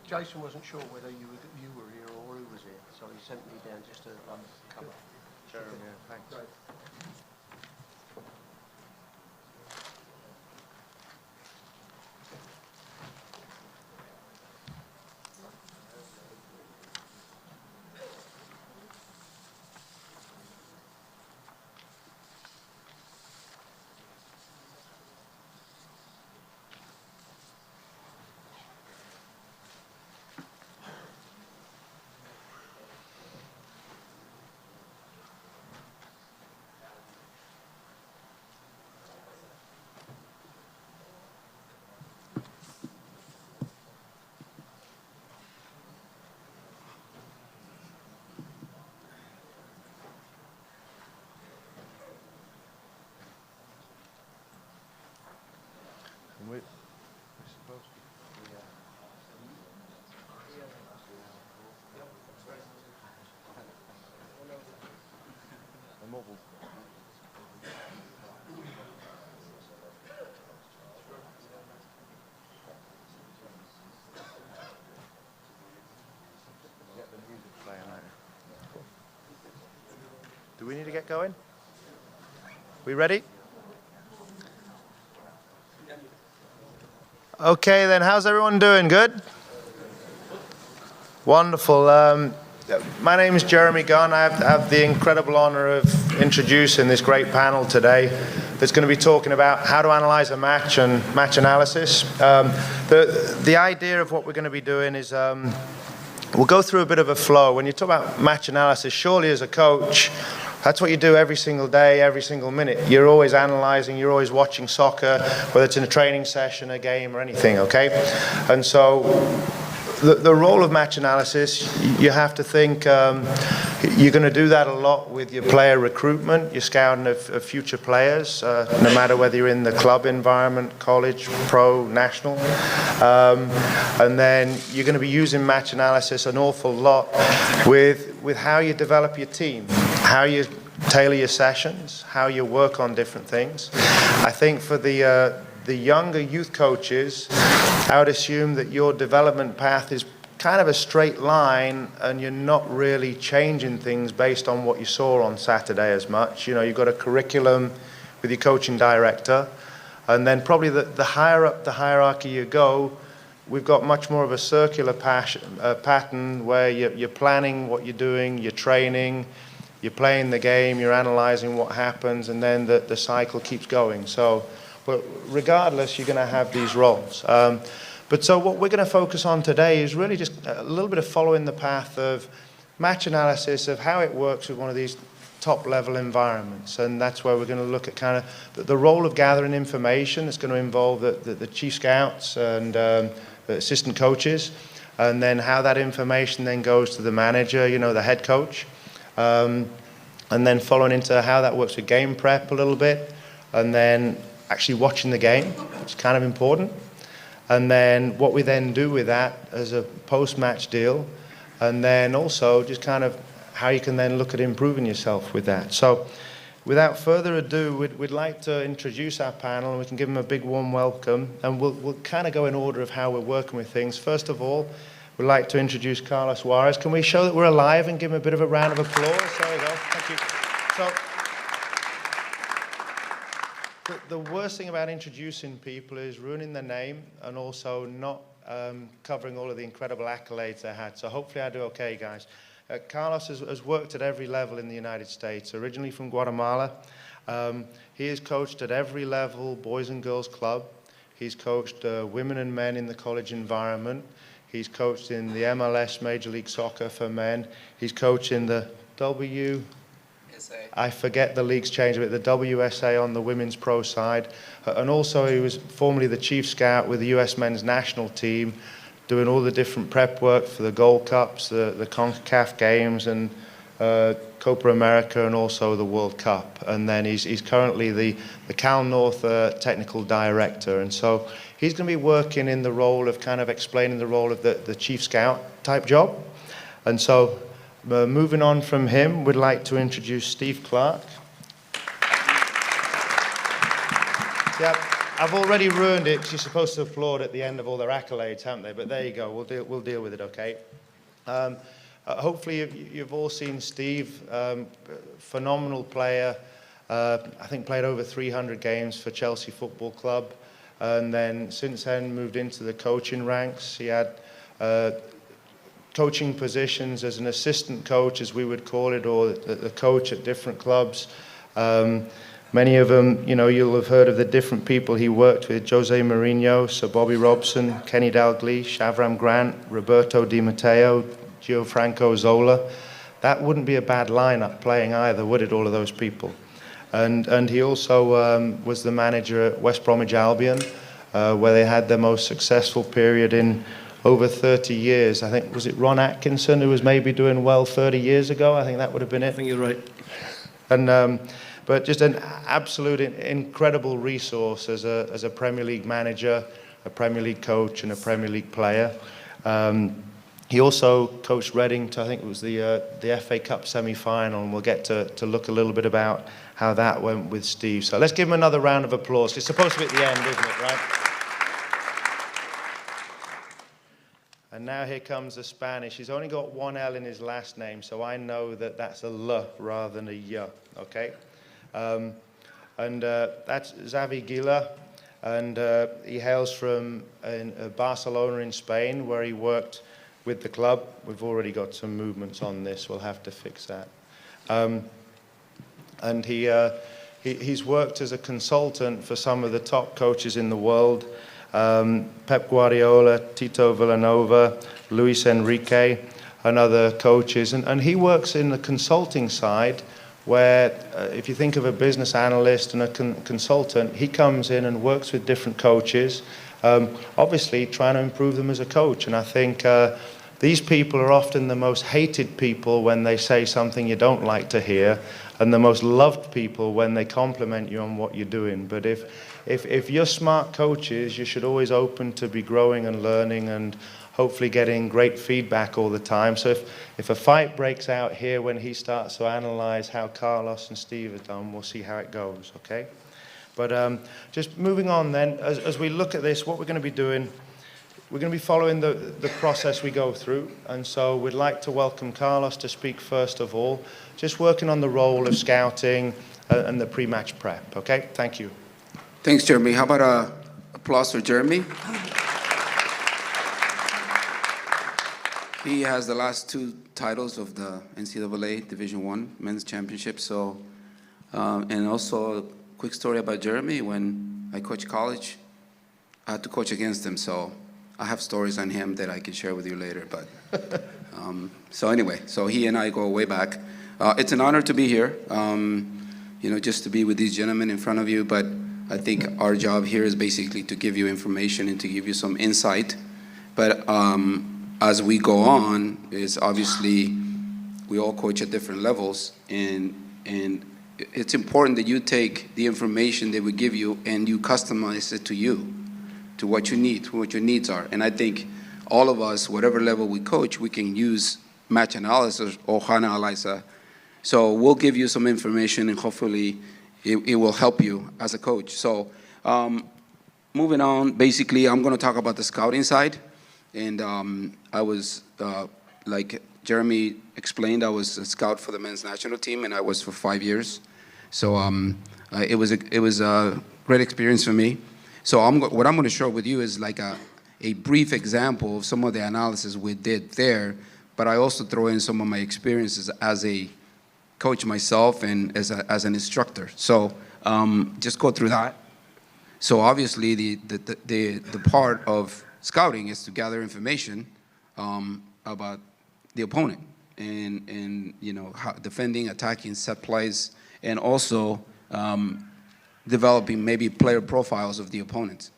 Jason wasn't sure whether you were here or who was here, so he sent me down just to cover. Jeremy, yeah, thanks. Great. We're supposed to. The mobile. Get the music playing later. Do we need to get going? We ready? Okay, then, how's everyone doing? Good? Wonderful. My name is Jeremy Gunn. I have the incredible honor of introducing this great panel today that's going to be talking about how to analyze a match and match analysis. The idea of what we're going to be doing is we'll go through a bit of a flow. When you talk about match analysis, surely as a coach, that's what you do every single day, every single minute. You're always analyzing, you're always watching soccer, whether it's in a training session, a game, or anything, okay? And so the role of match analysis, you have to think you're going to do that a lot with your player recruitment, your scouting of future players, no matter whether you're in the club environment, college, pro, national. And then you're going to be using match analysis an awful lot with how you develop your team, how you tailor your sessions, how you work on different things. I think for the younger youth coaches, I would assume that your development path is kind of a straight line and you're not really changing things based on what you saw on Saturday as much. You know, you've got a curriculum with your coaching director, and then probably the higher up the hierarchy you go, we've got much more of a circular pattern where you're planning what you're doing, you're training, you're playing the game, you're analyzing what happens, and then the cycle keeps going. So, but regardless, you're going to have these roles. But so what we're going to focus on today is really just a little bit of following the path of match analysis of how it works with one of these top-level environments. And that's where we're going to look at kind of the role of gathering information. That's going to involve the chief scouts and the assistant coaches, and then how that information then goes to the manager, you know, the head coach. And then following into how that works with game prep a little bit, and then actually watching the game, which is kind of important. And then what we then do with that as a post-match deal, and then also just kind of how you can then look at improving yourself with that. So without further ado, we'd like to introduce our panel, and we can give them a big warm welcome, and we'll kind of go in order of how we're working with things. First of all, we'd like to introduce Carlos Juarez. Can we show that we're alive and give him a bit of a round of applause? There we go. Thank you. So, the worst thing about introducing people is ruining their name and also not covering all of the incredible accolades they had. So hopefully I do okay, guys. Carlos has worked at every level in the United States, originally from Guatemala. He has coached at every level, boys and girls club. He's coached women and men in the college environment. He's coached in the MLS Major League Soccer for men. He's coached in the I forget the league's change, but the WSA on the women's pro side. And also he was formerly the chief scout with the US men's national team, doing all the different prep work for the Gold Cups, the CONCACAF games, and Copa America, and also the World Cup. And then he's currently the Cal North technical director. And so he's going to be working in the role of kind of explaining the role of the chief scout type job. And so moving on from him, we'd like to introduce Steve Clark. Yep. I've already ruined it because you're supposed to applaud at the end of all their accolades, haven't they? But there you go. We'll deal with it, okay? Hopefully you've all seen Steve, phenomenal player. I think played over 300 games for Chelsea Football Club, and then since then moved into the coaching ranks. He had coaching positions as an assistant coach, as we would call it, or the coach at different clubs. Many of them, you know, you'll have heard of the different people he worked with: Jose Mourinho, Sir Bobby Robson, Kenny Dalglish, Avram Grant, Roberto Di Matteo, Gianfranco Zola. That wouldn't be a bad lineup playing either, would it, all of those people? And he also was the manager at West Bromwich Albion, where they had their most successful period in over 30 years. I think, was it Ron Atkinson who was maybe doing well 30 years ago? I think that would have been it. I think you're right. And but just an absolute incredible resource as a Premier League manager, a Premier League coach, and a Premier League player. He also coached Reading to, I think it was the FA Cup semi-final, and we'll get to look a little bit about how that went with Steve. So let's give him another round of applause. It's supposed to be at the end, isn't it, right? And now here comes the Spanish. He's only got one L in his last name, so I know that that's a L rather than a Y, okay? That's Xavi Gila, and he hails from Barcelona in Spain, where he worked with the club. We've already got some movements on this. We'll have to fix that. And he's worked as a consultant for some of the top coaches in the world: Pep Guardiola, Tito Villanova, Luis Enrique, and other coaches. And he works in the consulting side, where if you think of a business analyst and a consultant, he comes in and works with different coaches, obviously trying to improve them as a coach. And I think these people are often the most hated people when they say something you don't like to hear, and the most loved people when they compliment you on what you're doing. But if you're smart coaches, you should always open to be growing and learning and hopefully getting great feedback all the time. So if a fight breaks out here when he starts to analyze how Carlos and Steve have done, we'll see how it goes, okay? But just moving on then, as we look at this, what we're going to be doing, we're going to be following the process we go through. And so we'd like to welcome Carlos to speak first of all, just working on the role of scouting and the pre-match prep, okay? Thank you. Thanks, Jeremy. How about applause for Jeremy? He has the last two titles of the NCAA Division I Men's Championship. So, and also a quick story about Jeremy. When I coached college, I had to coach against him. So I have stories on him that I can share with you later. But so anyway, so he and I go way back. It's an honor to be here. You know, just to be with these gentlemen in front of you. But I think our job here is basically to give you information and to give you some insight. But as we go on, is obviously we all coach at different levels, and it's important that you take the information that we give you and you customize it to you, to what you need, to what your needs are. And I think all of us, whatever level we coach, we can use match analysis or analyzer. So we'll give you some information, and hopefully it will help you as a coach. So moving on, basically I'm going to talk about the scouting side. And I was, like Jeremy explained, I was a scout for the men's national team, and I was for 5 years. So it was a great experience for me. So what I'm going to share with you is like a brief example of some of the analysis we did there, but I also throw in some of my experiences as a coach myself and as an instructor. So just go through that. So obviously the part of scouting is to gather information about the opponent and you know, how defending, attacking, set plays, and also developing maybe player profiles of the opponent.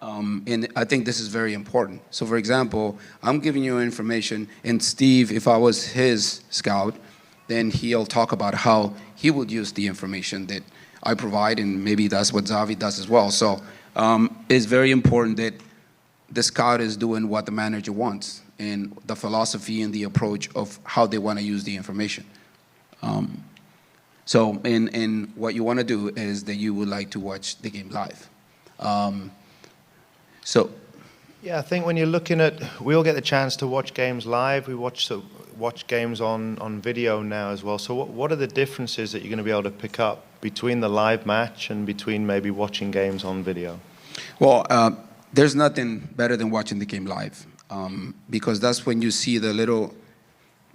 And I think this is very important. So for example, I'm giving you information, and Steve, if I was his scout, then he'll talk about how he would use the information that I provide, and maybe that's what Xavi does as well. So it's very important that the scout is doing what the manager wants and the philosophy and the approach of how they want to use the information. So what you want to do is that you would like to watch the game live. So Yeah, I think when you're looking at, we all get the chance to watch games live. We watch games on video now as well. So what are the differences that you're going to be able to pick up between the live match and between maybe watching games on video? Well, there's nothing better than watching the game live, because that's when you see the little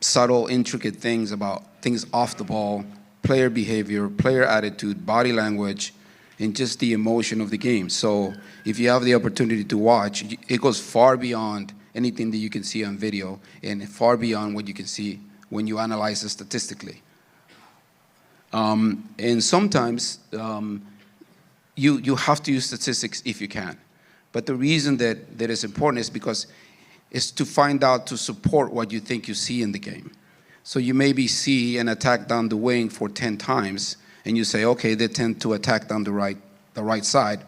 subtle, intricate things about things off the ball, player behavior, player attitude, body language, and just the emotion of the game. So if you have the opportunity to watch, it goes far beyond anything that you can see on video and far beyond what you can see when you analyze it statistically. And sometimes you have to use statistics if you can. But the reason that is important is because it's to find out to support what you think you see in the game. So you maybe see an attack down the wing for 10 times, and you say, okay, they tend to attack down the right side,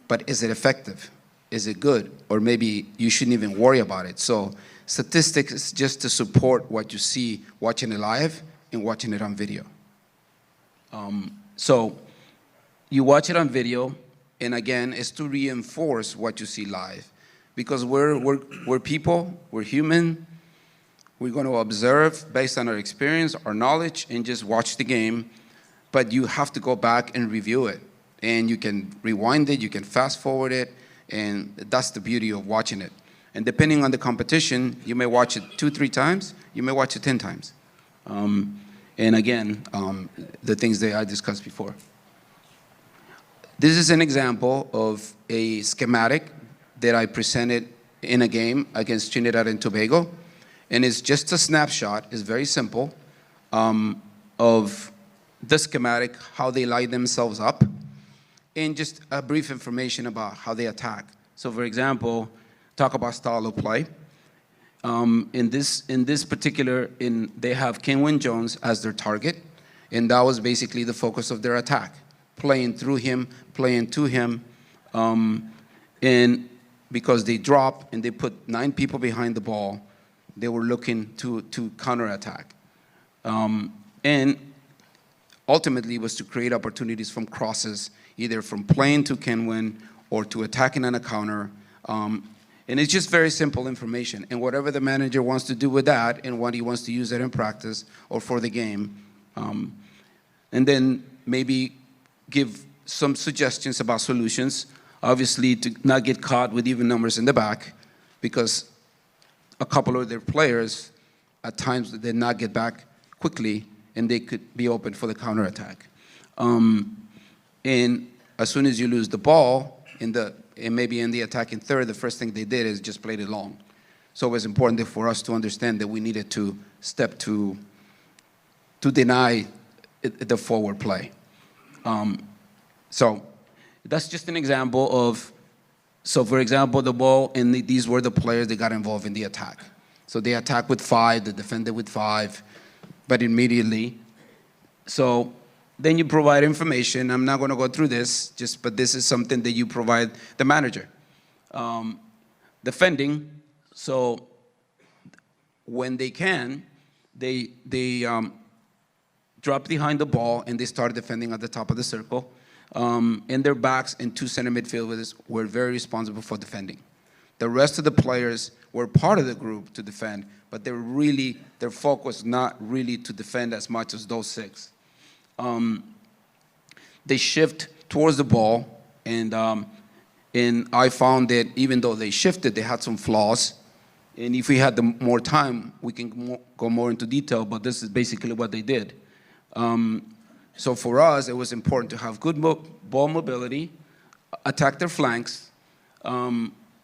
but is it effective? Is it good? Or maybe you shouldn't even worry about it. So statistics is just to support what you see watching it live and watching it on video. So you watch it on video, and again, it's to reinforce what you see live. Because we're people, we're human, we're going to observe based on our experience, our knowledge, and just watch the game. But you have to go back and review it. And you can rewind it, you can fast forward it, and that's the beauty of watching it. And depending on the competition, you may watch it 2-3 times, you may watch it 10 times. And again, the things that I discussed before. This is an example of a schematic that I presented in a game against Trinidad and Tobago. And it's just a snapshot, it's very simple, of the schematic, how they line themselves up, and just a brief information about how they attack. So for example, talk about style of play. In this particular, they have Kenwin Jones as their target, and that was basically the focus of their attack, playing through him, playing to him, and because they drop and they put 9 people behind the ball, they were looking to counterattack. And ultimately was to create opportunities from crosses, either from playing to Kenwin or to attacking on a counter. And it's just very simple information. And whatever the manager wants to do with that and what he wants to use that in practice or for the game. And then maybe give some suggestions about solutions. Obviously, to not get caught with even numbers in the back, because a couple of their players at times did not get back quickly, and they could be open for the counterattack. And as soon as you lose the ball, and maybe in the attacking third, the first thing they did is just played it long. So it was important for us to understand that we needed to step to deny the forward play. So that's just an example of, so for example, the ball, and these were the players that got involved in the attack. So they attacked with 5, they defended with 5, but immediately. So then you provide information. I'm not going to go through this, but this is something that you provide the manager. Defending, so when they can, they drop behind the ball and they start defending at the top of the circle. And their backs and 2 center midfielders were very responsible for defending. The rest of the players were part of the group to defend, but their focus not really to defend as much as those 6. They shift towards the ball, and I found that even though they shifted, they had some flaws. And if we had more time, we can go more into detail, but this is basically what they did. So for us, it was important to have good ball mobility, attack their flanks,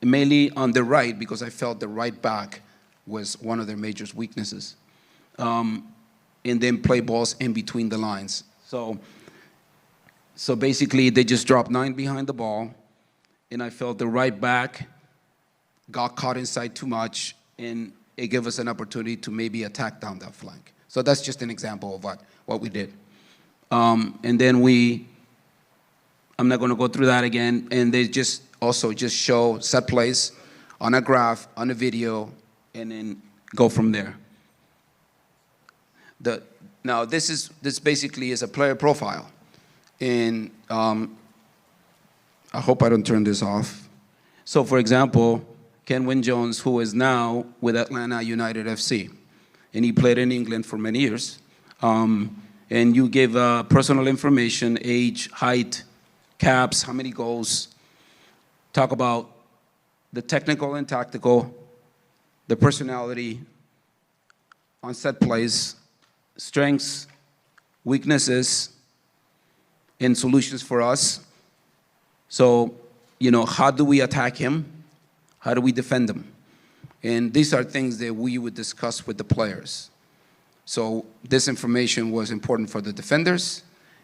mainly on the right, because I felt the right back was one of their major weaknesses. And then play balls in between the lines. So basically, they just dropped 9 behind the ball, and I felt the right back got caught inside too much, and it gave us an opportunity to maybe attack down that flank. So that's just an example of what we did. And then I'm not going to go through that again, and they just show set plays on a graph, on a video, and then go from there. Now this basically is a player profile, and I hope I don't turn this off. So for example, Ken Wynne Jones, who is now with Atlanta United FC, and he played in England for many years. And you give personal information, age, height, caps, how many goals. Talk about the technical and tactical, the personality, on set plays, strengths, weaknesses, and solutions for us. So, you know, how do we attack him? How do we defend him? And these are things that we would discuss with the players. So this information was important for the defenders,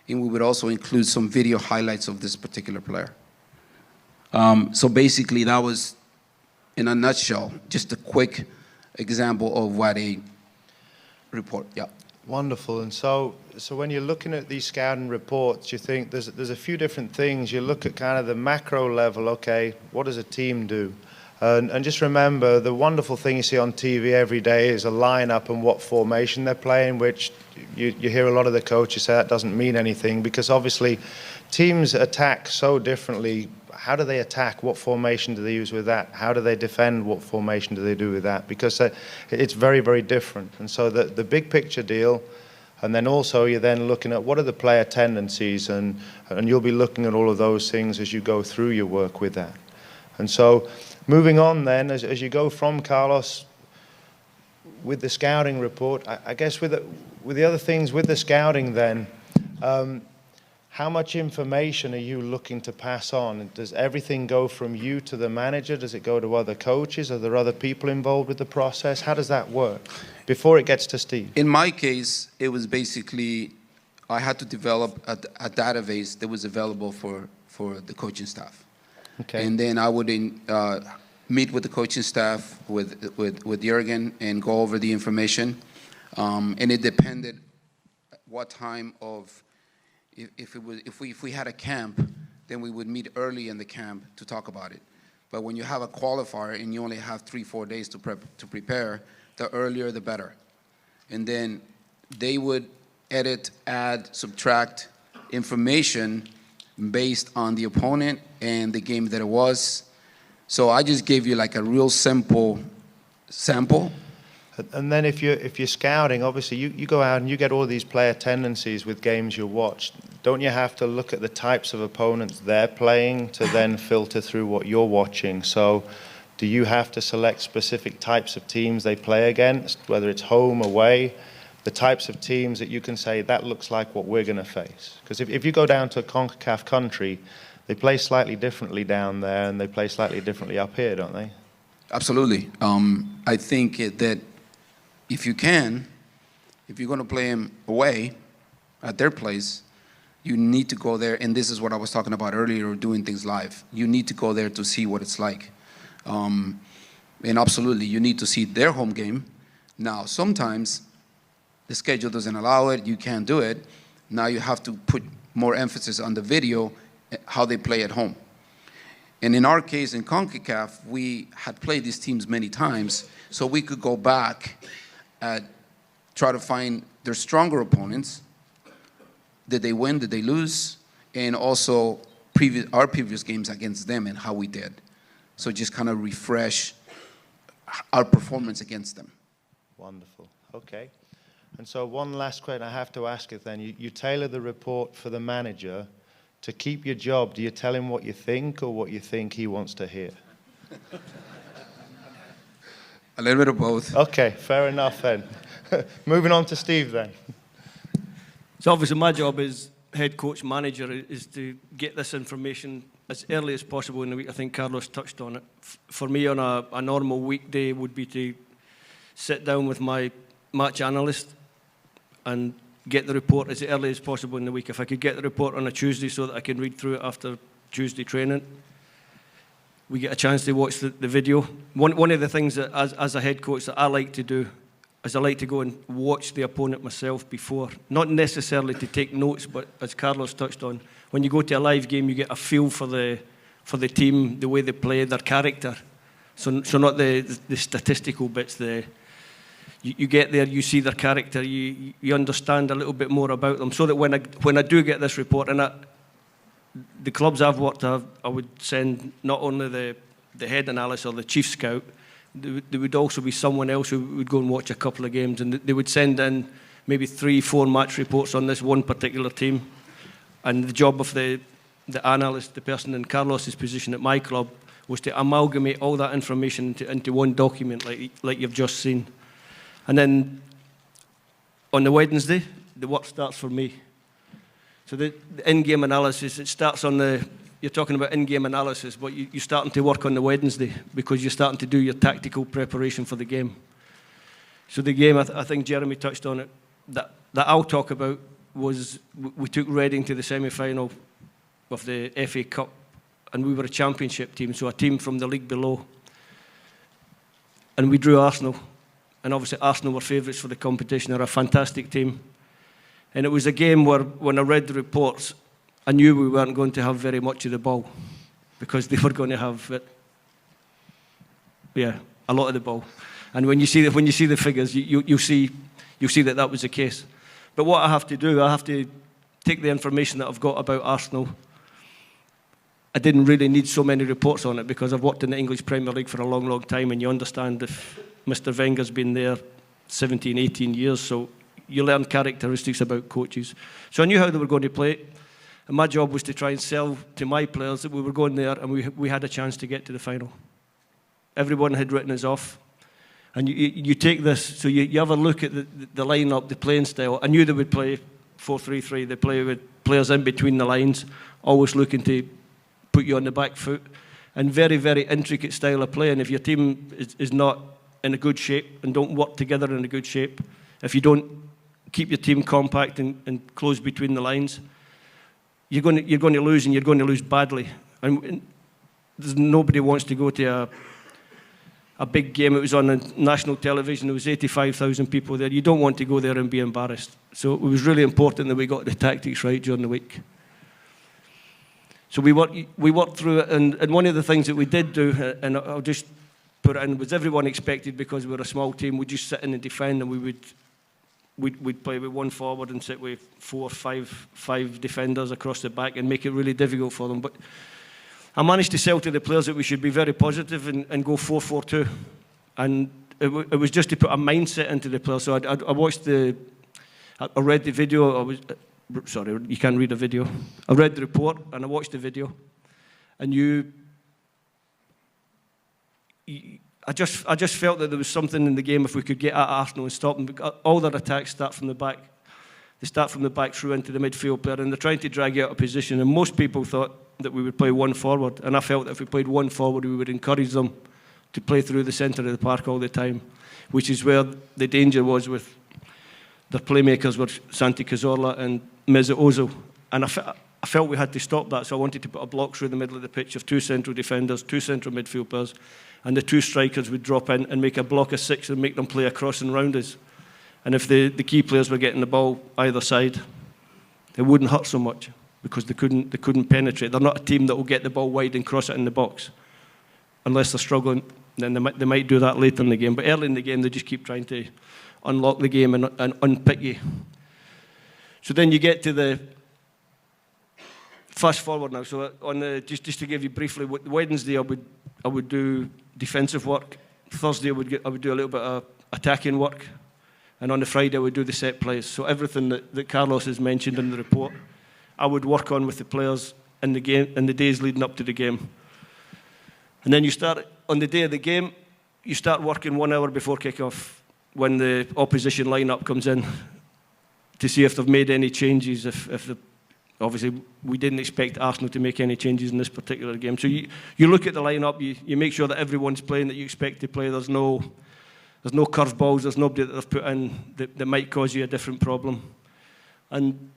and we would also include some video highlights of this particular player. So basically that was, in a nutshell, just a quick example of what a report, yeah. Wonderful. And so when you're looking at these scouting reports, you think there's a few different things. You look at kind of the macro level, okay, what does a team do? And just remember, the wonderful thing you see on TV every day is a lineup and what formation they're playing, which you hear a lot of the coaches say that doesn't mean anything, because obviously teams attack so differently. How do they attack? What formation do they use with that? How do they defend? What formation do they do with that? Because it's very, very different. And so the big picture deal, and then also you're then looking at what are the player tendencies, and you'll be looking at all of those things as you go through your work with that. And so moving on then, as you go from Carlos with the scouting report, I guess with the other things with the scouting then, how much information are you looking to pass on? Does everything go from you to the manager? Does it go to other coaches? Are there other people involved with the process? How does that work before it gets to Steve? In my case, it was basically, I had to develop a database that was available for the coaching staff. Okay. And then I would meet with the coaching staff, with Jurgen, and go over the information. And it depended what time of, if we had a camp, then we would meet early in the camp to talk about it. But when you have a qualifier and you only have 3-4 days to prepare, the earlier the better. And then they would edit, add, subtract information based on the opponent and the game that it was. So I just gave you like a real simple sample. And then if you're scouting, obviously you go out and you get all these player tendencies with games you watch. Don't you have to look at the types of opponents they're playing to then filter through what you're watching? So do you have to select specific types of teams they play against, whether it's home, away, the types of teams that you can say that looks like what we're going to face? Because if you go down to a CONCACAF country, they play slightly differently down there and they play slightly differently up here, don't they? Absolutely. I think that if you're going to play them away at their place, you need to go there, and this is what I was talking about earlier, doing things live. You need to go there to see what it's like. And absolutely, you need to see their home game. Now, sometimes the schedule doesn't allow it, you can't do it. Now you have to put more emphasis on the video, how they play at home. And in our case, in CONCACAF, we had played these teams many times, so we could go back and try to find their stronger opponents. Did they win, did they lose? And also our previous games against them and how we did. So just kind of refresh our performance against them. Wonderful, okay. And so one last question I have to ask it then. You tailor the report for the manager. To keep your job, do you tell him what you think or what you think he wants to hear? A little bit of both. Okay, fair enough then. Moving on to Steve then. So obviously my job as head coach manager is to get this information as early as possible in the week. I think Carlos touched on it. For me on a normal weekday would be to sit down with my match analyst and get the report as early as possible in the week. If I could get the report on a Tuesday so that I can read through it after Tuesday training, we get a chance to watch the video. One of the things that as a head coach that I like to do is I like to go and watch the opponent myself before. Not necessarily to take notes, but as Carlos touched on, when you go to a live game, you get a feel for the team, the way they play, their character. So not the statistical bits, you get there, you see their character, you understand a little bit more about them, so that when I do get this report, and the clubs I've worked at, I would send not only the head analyst or the chief scout, there would also be someone else who would go and watch a couple of games, and they would send in maybe 3-4 match reports on this one particular team. And the job of the analyst, the person in Carlos's position at my club, was to amalgamate all that information into one document like you've just seen. And then on the Wednesday, the work starts for me. So the in-game analysis, it starts on you're talking about in-game analysis, but you're starting to work on the Wednesday because you're starting to do your tactical preparation for the game. So the game, I think Jeremy touched on it, that I'll talk about was we took Reading to the semi-final of the FA Cup, and we were a championship team, so a team from the league below. And we drew Arsenal, and obviously Arsenal were favourites for the competition. They're a fantastic team. And it was a game where, when I read the reports, I knew we weren't going to have very much of the ball because they were going to have a lot of the ball. And when you see the figures, you'll see that was the case. But what I have to do, I have to take the information that I've got about Arsenal. I didn't really need so many reports on it because I've worked in the English Premier League for a long, long time, and you understand if Mr. Wenger's been there 17, 18 years, so you learn characteristics about coaches. So I knew how they were going to play, and my job was to try and sell to my players that we were going there and we had a chance to get to the final. Everyone had written us off. And you take this, so you have a look at the line-up, the playing style. I knew they would play 4-3-3. They play with players in between the lines, always looking to put you on the back foot. And very, very intricate style of play. And if your team is not in a good shape and don't work together in a good shape, if you don't keep your team compact and close between the lines, you're going to lose, and you're going to lose badly. And nobody wants to go to a big game. It was on national television. There was 85,000 people there. You don't want to go there and be embarrassed. So it was really important that we got the tactics right during the week. So we worked through it, and one of the things that we did do, and I'll just put it in, was everyone expected, because we were a small team, we'd just sit in and defend, and we'd play with one forward and sit with 4 or 5 defenders across the back and make it really difficult for them. But I managed to sell to the players that we should be very positive and go 4-4-2. And it was just to put a mindset into the players. So I read the video. Sorry, you can't read a video. I read the report and I watched the video. And I just felt that there was something in the game if we could get at Arsenal and stop them. All their attacks start from the back. They start from the back through into the midfield player, and they're trying to drag you out of position. And most people thought that we would play one forward, and I felt that if we played one forward, we would encourage them to play through the centre of the park all the time, which is where the danger was with their playmakers were Santi Cazorla and Mesut Ozil. And I felt we had to stop that, so I wanted to put a block through the middle of the pitch of 2 central defenders, 2 central midfield players, and the 2 strikers would drop in and make a block of 6 and make them play across and round us. And if the key players were getting the ball either side, it wouldn't hurt so much because they couldn't penetrate. They're not a team that will get the ball wide and cross it in the box. Unless they're struggling, then they might do that later in the game. But early in the game, they just keep trying to unlock the game and unpick you. So then you get to the fast forward now. So just to give you briefly, Wednesday I would do defensive work. Thursday I would do a little bit of attacking work. And on the Friday, I would do the set plays. So everything that Carlos has mentioned in the report, I would work on with the players in the game, in the days leading up to the game. And then you start, on the day of the game, you start working 1 hour before kick-off when the opposition lineup comes in to see if they've made any changes. Obviously, we didn't expect Arsenal to make any changes in this particular game. So you look at the lineup, you make sure that everyone's playing that you expect to play. There's no curveballs, there's nobody that they've put in that might cause you a different problem. And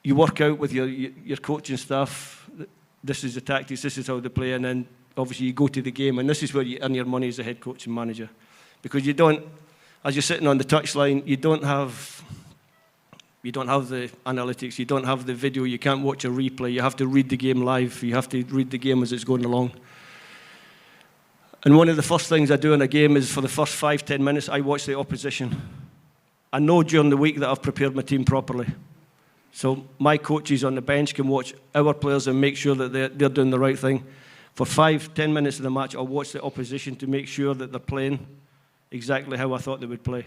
you work out with your coaching staff, this is the tactics, this is how they play, and then obviously you go to the game, and this is where you earn your money as a head coach and manager. Because you don't, as you're sitting on the touchline, you don't have the analytics, you don't have the video, you can't watch a replay, you have to read the game live, you have to read the game as it's going along. And one of the first things I do in a game is for the first 5-10 minutes, I watch the opposition. I know during the week that I've prepared my team properly. So my coaches on the bench can watch our players and make sure that they're doing the right thing. For 5-10 minutes of the match, I'll watch the opposition to make sure that they're playing exactly how I thought they would play.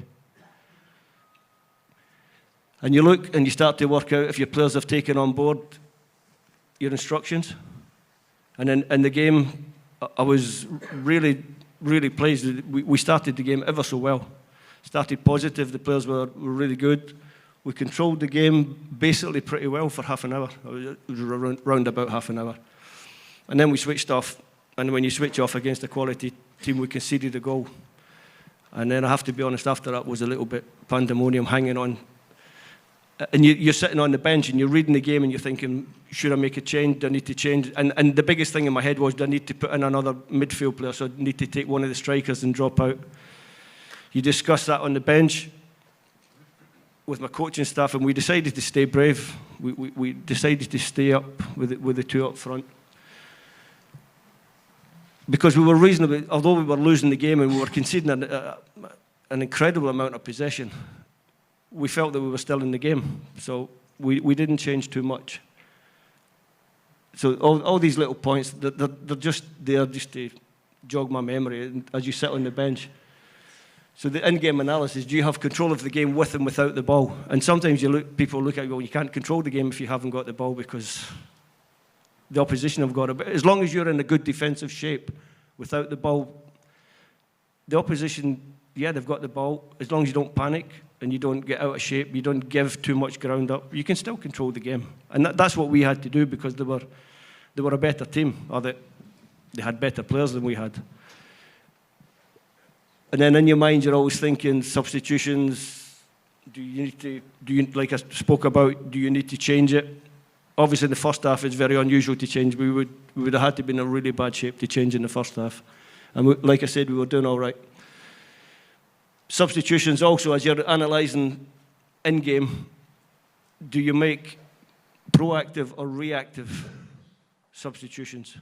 And you look and you start to work out if your players have taken on board your instructions. And in the game, I was really, really pleased. We started the game ever so well. Started positive, the players were really good. We controlled the game basically pretty well for half an hour. It was around about half an hour. And then we switched off. And when you switch off against a quality team, we conceded a goal. And then I have to be honest, after that was a little bit pandemonium hanging on. And you're sitting on the bench and you're reading the game and you're thinking, should I make a change? Do I need to change? And the biggest thing in my head was, do I need to put in another midfield player? So I need to take one of the strikers and drop out. You discuss that on the bench with my coaching staff, and we decided to stay brave. We decided to stay up with the two up front. Because we were reasonably, although we were losing the game and we were conceding an incredible amount of possession, we felt that we were still in the game. So we didn't change too much. So all these little points, they're just there just to jog my memory as you sit on the bench. So the in-game analysis, do you have control of the game with and without the ball? And sometimes people look at you, well, you can't control the game if you haven't got the ball because the opposition have got it. But as long as you're in a good defensive shape without the ball, the opposition, yeah, they've got the ball. As long as you don't panic and you don't get out of shape, you don't give too much ground up, you can still control the game. And that's what we had to do because they were a better team, or they had better players than we had. And then in your mind, you're always thinking substitutions. Like I spoke about, do you need to change it? Obviously, in the first half, it's very unusual to change. We would have had to be in a really bad shape to change in the first half. And like I said, we were doing all right. Substitutions also, as you're analysing in-game, do you make proactive or reactive substitutions?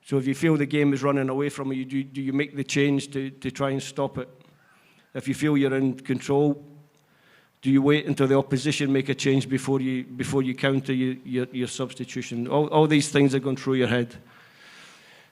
So if you feel the game is running away from you, do you make the change to try and stop it? If you feel you're in control, do you wait until the opposition make a change before you counter your substitution? All these things are going through your head.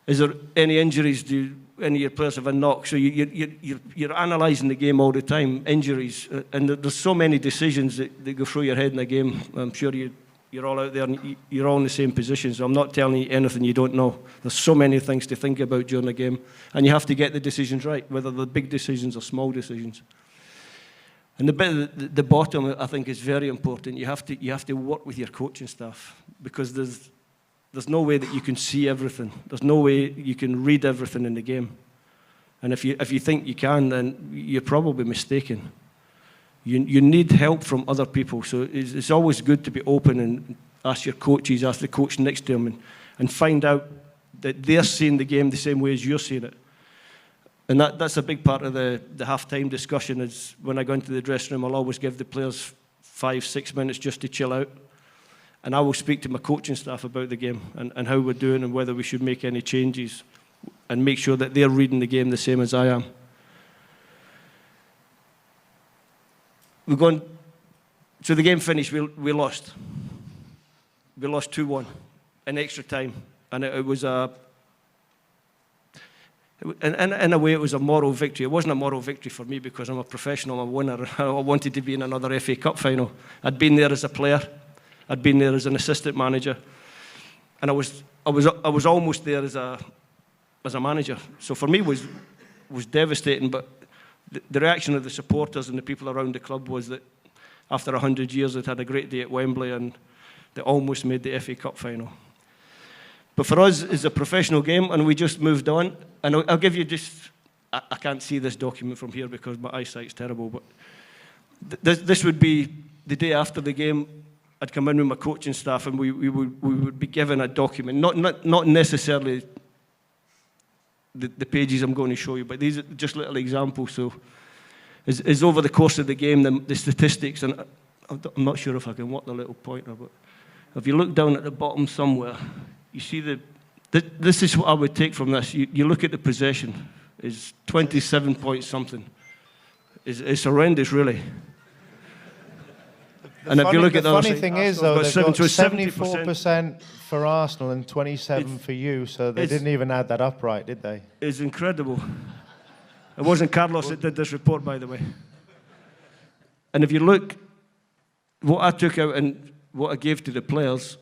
Is there any injuries? Do any of your players have a knock? So you're analysing the game all the time, injuries. And there's so many decisions that go through your head in a game. I'm sure you're all out there and you're all in the same position. So I'm not telling you anything you don't know. There's so many things to think about during the game. And you have to get the decisions right, whether they're big decisions or small decisions. And the bit at the bottom, I think, is very important. You have to work with your coaching staff because there's no way that you can see everything. There's no way you can read everything in the game. And if you think you can, then you're probably mistaken. You need help from other people. So it's always good to be open and ask your coaches, ask the coach next to them, and find out that they're seeing the game the same way as you're seeing it. And that's a big part of the half-time discussion is when I go into the dressing room, I'll always give the players 5-6 minutes just to chill out. And I will speak to my coaching staff about the game and how we're doing and whether we should make any changes and make sure that they're reading the game the same as I am. So the game finished, we lost. We lost 2-1 in extra time. And it was in a way, it was a moral victory. It wasn't a moral victory for me because I'm a professional, I'm a winner. I wanted to be in another FA Cup final. I'd been there as a player. I'd been there as an assistant manager. And I was almost there as a manager. So for me, it was devastating. But the reaction of the supporters and the people around the club was that after 100 years, they'd had a great day at Wembley and they almost made the FA Cup final. But for us, it's a professional game, and we just moved on. And I'll give you just, I can't see this document from here because my eyesight's terrible, but this would be the day after the game. I'd come in with my coaching staff, and we would be given a document, not necessarily the pages I'm going to show you, but these are just little examples. So is over the course of the game, the statistics, and I'm not sure if I can work the little pointer, but if you look down at the bottom somewhere, you see this is what I would take from this. You look at the possession, it's 27 point something. It's horrendous, really. And if you look at the funny thing is, though, they've got 74% for Arsenal and 27 for you, so they didn't even add that up right, did they? It's incredible. It wasn't Carlos that did this report, by the way. And if you look, what I took out and what I gave to the players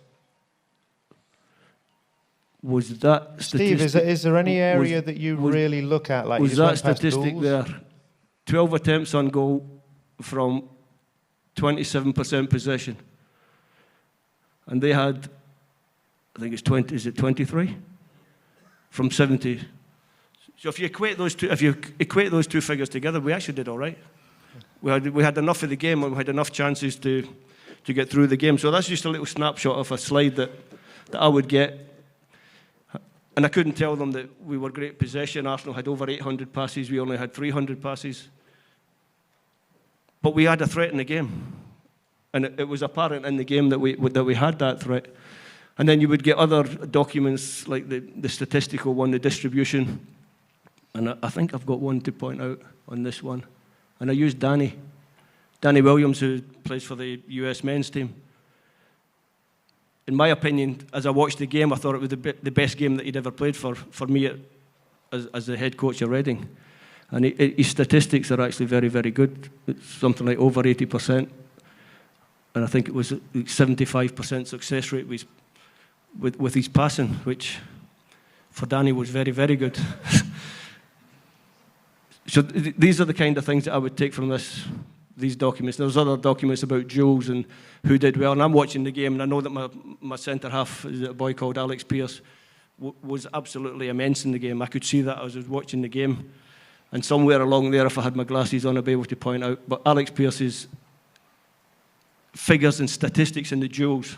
was that Steve, statistic. is there any area that you really look at? Like, was that statistic there? 12 attempts on goal from 27% possession. And they had, I think it's 20, is it 23? From 70. So if you equate those two figures together, we actually did all right. We had enough of the game and we had enough chances to get through the game. So that's just a little snapshot of a slide that I would get. And I couldn't tell them that we were great possession. Arsenal had over 800 passes. We only had 300 passes. But we had a threat in the game. And it was apparent in the game that we had that threat. And then you would get other documents like the statistical one, the distribution. And I think I've got one to point out on this one. And I used Danny Williams, who plays for the US men's team. In my opinion, as I watched the game, I thought it was the best game that he'd ever played for me as the head coach of Reading. And his statistics are actually very, very good. It's something like over 80%. And I think it was 75% success rate with his passing, which for Danny was very, very good. So these are the kind of things that I would take from these documents. There's other documents about duels and who did well. And I'm watching the game, and I know that my centre-half, a boy called Alex Pearce, was absolutely immense in the game. I could see that as I was watching the game. And somewhere along there, if I had my glasses on, I'd be able to point out. But Alex Pearce's figures and statistics in the duels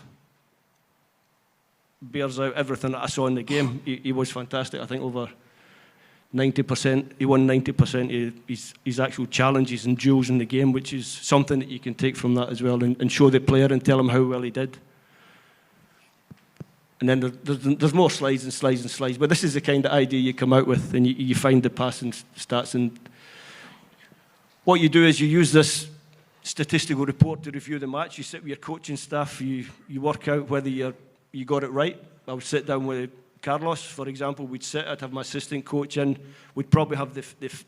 bears out everything that I saw in the game. He was fantastic. I think over 90%, he won 90% of his actual challenges and duels in the game, which is something that you can take from that as well and show the player and tell him how well he did. And then there's more slides and slides and slides, but this is the kind of idea you come out with, and you find the passing stats. And what you do is you use this statistical report to review the match. You sit with your coaching staff, you work out whether you got it right. I would sit down with Carlos, for example. I'd have my assistant coach in. We'd probably have the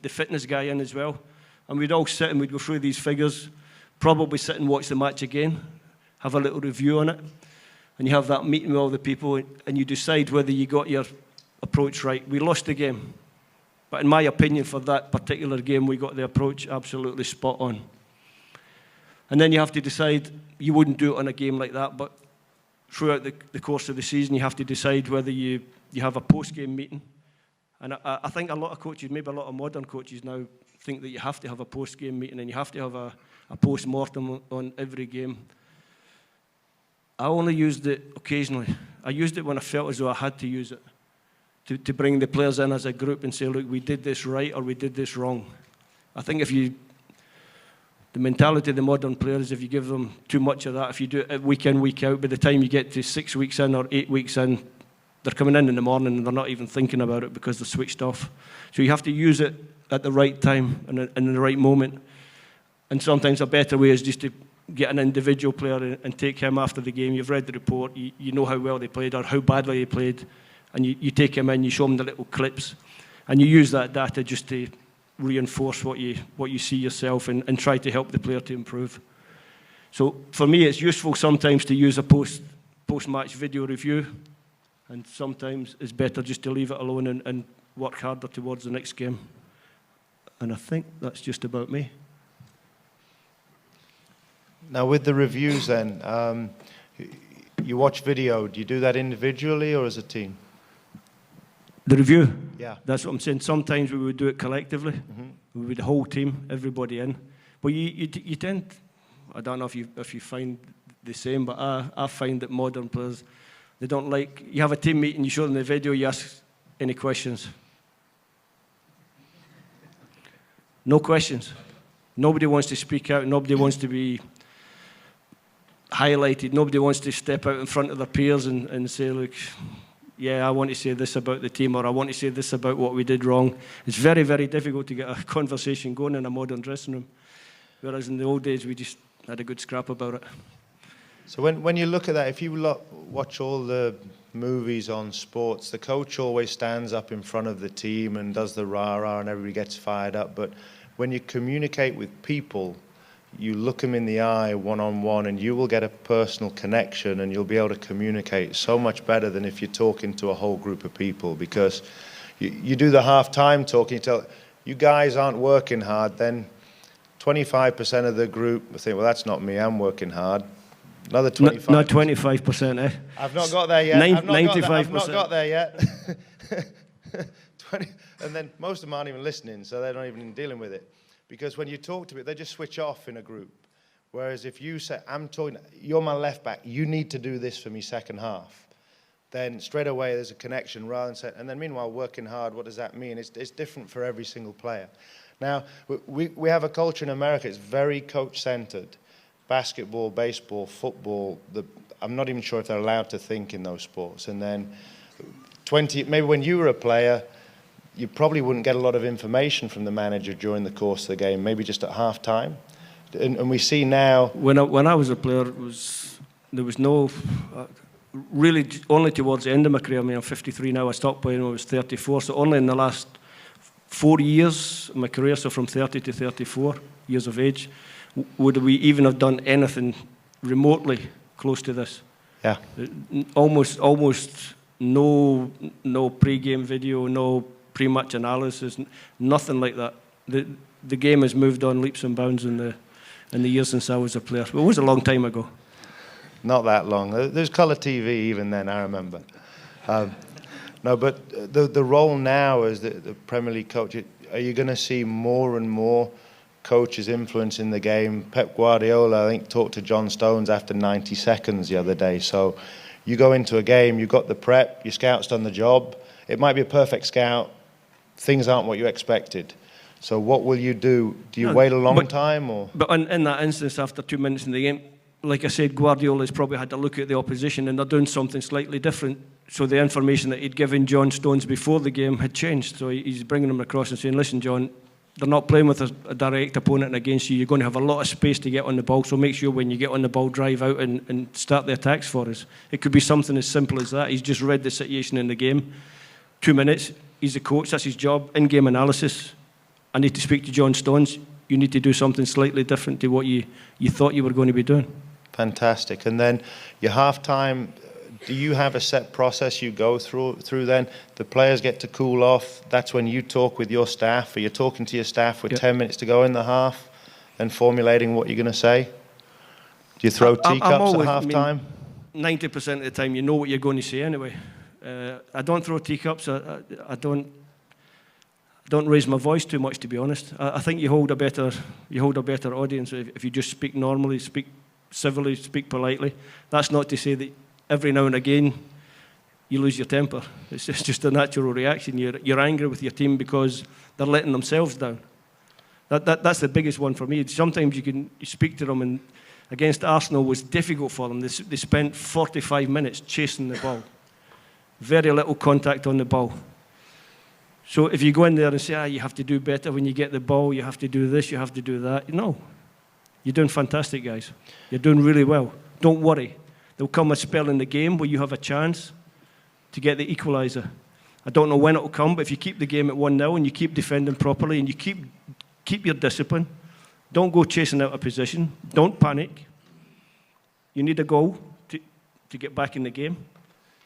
fitness guy in as well. And we'd all sit and we'd go through these figures, probably sit and watch the match again, have a little review on it. And you have that meeting with all the people and you decide whether you got your approach right. We lost the game. But in my opinion, for that particular game, we got the approach absolutely spot on. And then you have to decide, you wouldn't do it on a game like that, but throughout the course of the season, you have to decide whether you have a post-game meeting. And I think a lot of coaches, maybe a lot of modern coaches now, think that you have to have a post-game meeting and you have to have a post-mortem on every game. I only used it occasionally. I used it when I felt as though I had to use it, to bring the players in as a group and say, look, we did this right or we did this wrong. I think the mentality of the modern players, if you give them too much of that, if you do it week in, week out, by the time you get to 6 weeks in or 8 weeks in, they're coming in the morning and they're not even thinking about it because they're switched off. So you have to use it at the right time and in the right moment. And sometimes a better way is just to get an individual player and take him after the game. You've read the report, you know how well they played or how badly they played, and you take him in, you show him the little clips, and you use that data just to reinforce what you see yourself and try to help the player to improve. So for me, it's useful sometimes to use a post-match video review, and sometimes it's better just to leave it alone and work harder towards the next game. And I think that's just about me. Now, with the reviews then, you watch video. Do you do that individually or as a team? The review? Yeah. That's what I'm saying. Sometimes we would do it collectively. Mm-hmm. We would the whole team, everybody in. But you tend, I don't know if you find the same, but I find that modern players, they don't like, you have a team meeting, you show them the video, you ask any questions. No questions. Nobody wants to speak out. Nobody wants to be highlighted. Nobody wants to step out in front of their peers and say, look, yeah, I want to say this about the team, or I want to say this about what we did wrong. It's very, very difficult to get a conversation going in a modern dressing room. Whereas in the old days, we just had a good scrap about it. So when you look at that, if you watch all the movies on sports, the coach always stands up in front of the team and does the rah-rah and everybody gets fired up. But when you communicate with people, you look them in the eye one-on-one and you will get a personal connection and you'll be able to communicate so much better than if you're talking to a whole group of people, because you do the half-time talking, you tell, you guys aren't working hard, then 25% of the group think, well, that's not me, I'm working hard. Another 25%. Not 25%, eh? I've not got there yet. 95%. I've not got there yet. 20, and then most of them aren't even listening, so they're not even dealing with it. Because when you talk to it, they just switch off in a group. Whereas if you say, you're my left back, you need to do this for me second half, then straight away there's a connection rather than saying, and then meanwhile working hard, what does that mean? It's different for every single player. Now, we have a culture in America, it's very coach-centered. Basketball, baseball, football, I'm not even sure if they're allowed to think in those sports. And then maybe when you were a player, you probably wouldn't get a lot of information from the manager during the course of the game, maybe just at half-time. And we see now... When I was a player, there was no... really, only towards the end of my career, I mean, I'm 53 now, I stopped playing when I was 34, so only in the last 4 years of my career, so from 30 to 34 years of age, would we even have done anything remotely close to this? Yeah. Almost no pre-game video, no pre-match analysis, nothing like that. The game has moved on leaps and bounds in the years since I was a player. It was a long time ago. Not that long. There's colour TV even then, I remember. No, but the role now as the Premier League coach, are you going to see more and more coaches influencing the game? Pep Guardiola, I think, talked to John Stones after 90 seconds the other day. So you go into a game, you've got the prep, your scout's done the job. It might be a perfect scout. Things aren't what you expected. So what will you do? Do you wait a long time? Or? But in that instance, after 2 minutes in the game, like I said, Guardiola's probably had to look at the opposition and they're doing something slightly different. So the information that he'd given John Stones before the game had changed. So he's bringing them across and saying, listen, John, they're not playing with a direct opponent against you. You're going to have a lot of space to get on the ball, so make sure when you get on the ball, drive out and start the attacks for us. It could be something as simple as that. He's just read the situation in the game. 2 minutes, he's a coach, that's his job. In-game analysis, I need to speak to John Stones. You need to do something slightly different to what you thought you were going to be doing. Fantastic. And then your half-time, do you have a set process you go through then? The players get to cool off. That's when you talk with your staff. Are you talking to your staff with 10 minutes to go in the half and formulating what you're going to say? Do you throw teacups at half-time? 90% of the time you know what you're going to say anyway. I don't throw teacups. I don't raise my voice too much, to be honest. I think you hold a better audience if you just speak normally, speak civilly, speak politely. That's not to say that every now and again you lose your temper. It's just a natural reaction. You're angry with your team because they're letting themselves down. That's the biggest one for me. Sometimes you speak to them, and against Arsenal was difficult for them. They spent 45 minutes chasing the ball. Very little contact on the ball. So if you go in there and say, you have to do better when you get the ball, you have to do this, you have to do that. No. You're doing fantastic, guys. You're doing really well. Don't worry. There'll come a spell in the game where you have a chance to get the equaliser. I don't know when it'll come, but if you keep the game at 1-0 and you keep defending properly and you keep your discipline, don't go chasing out a position, don't panic. You need a goal to get back in the game.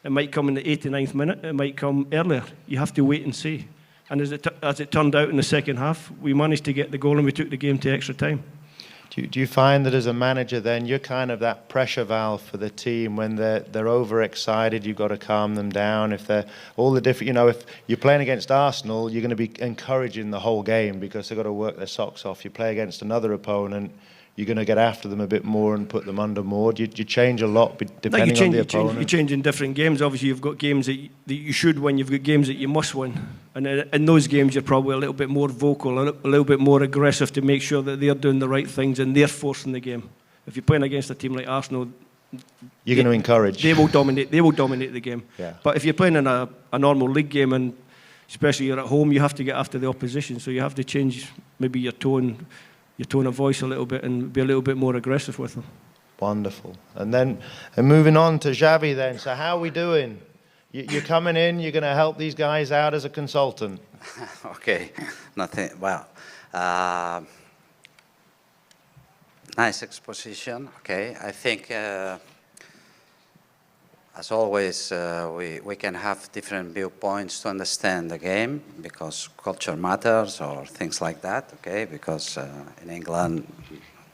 It might come in the 89th minute, it might come earlier. You have to wait and see. And as it turned out in the second half, we managed to get the goal and we took the game to extra time. Do you find that as a manager then you're kind of that pressure valve for the team when they're overexcited, you've got to calm them down? If they're all the different, if you're playing against Arsenal, you're going to be encouraging the whole game because they've got to work their socks off. You play against another opponent, you're going to get after them a bit more and put them under more. Do you change a lot depending on the opponent? You change in different games. Obviously, you've got games that you should win. You've got games that you must win. And in those games, you're probably a little bit more vocal, a little bit more aggressive to make sure that they're doing the right things and they're forcing the game. If you're playing against a team like Arsenal, you're going to encourage. They will dominate the game. Yeah. But if you're playing in a normal league game, and especially you're at home, you have to get after the opposition. So you have to change maybe your tone your tone of voice a little bit and be a little bit more aggressive with them. Wonderful. And moving on to Xavi then. So how are we doing? You're coming in, you're going to help these guys out as a consultant. Okay, nothing, well, nice exposition, okay. I think, as always, we can have different viewpoints to understand the game because culture matters or things like that, okay, because in England,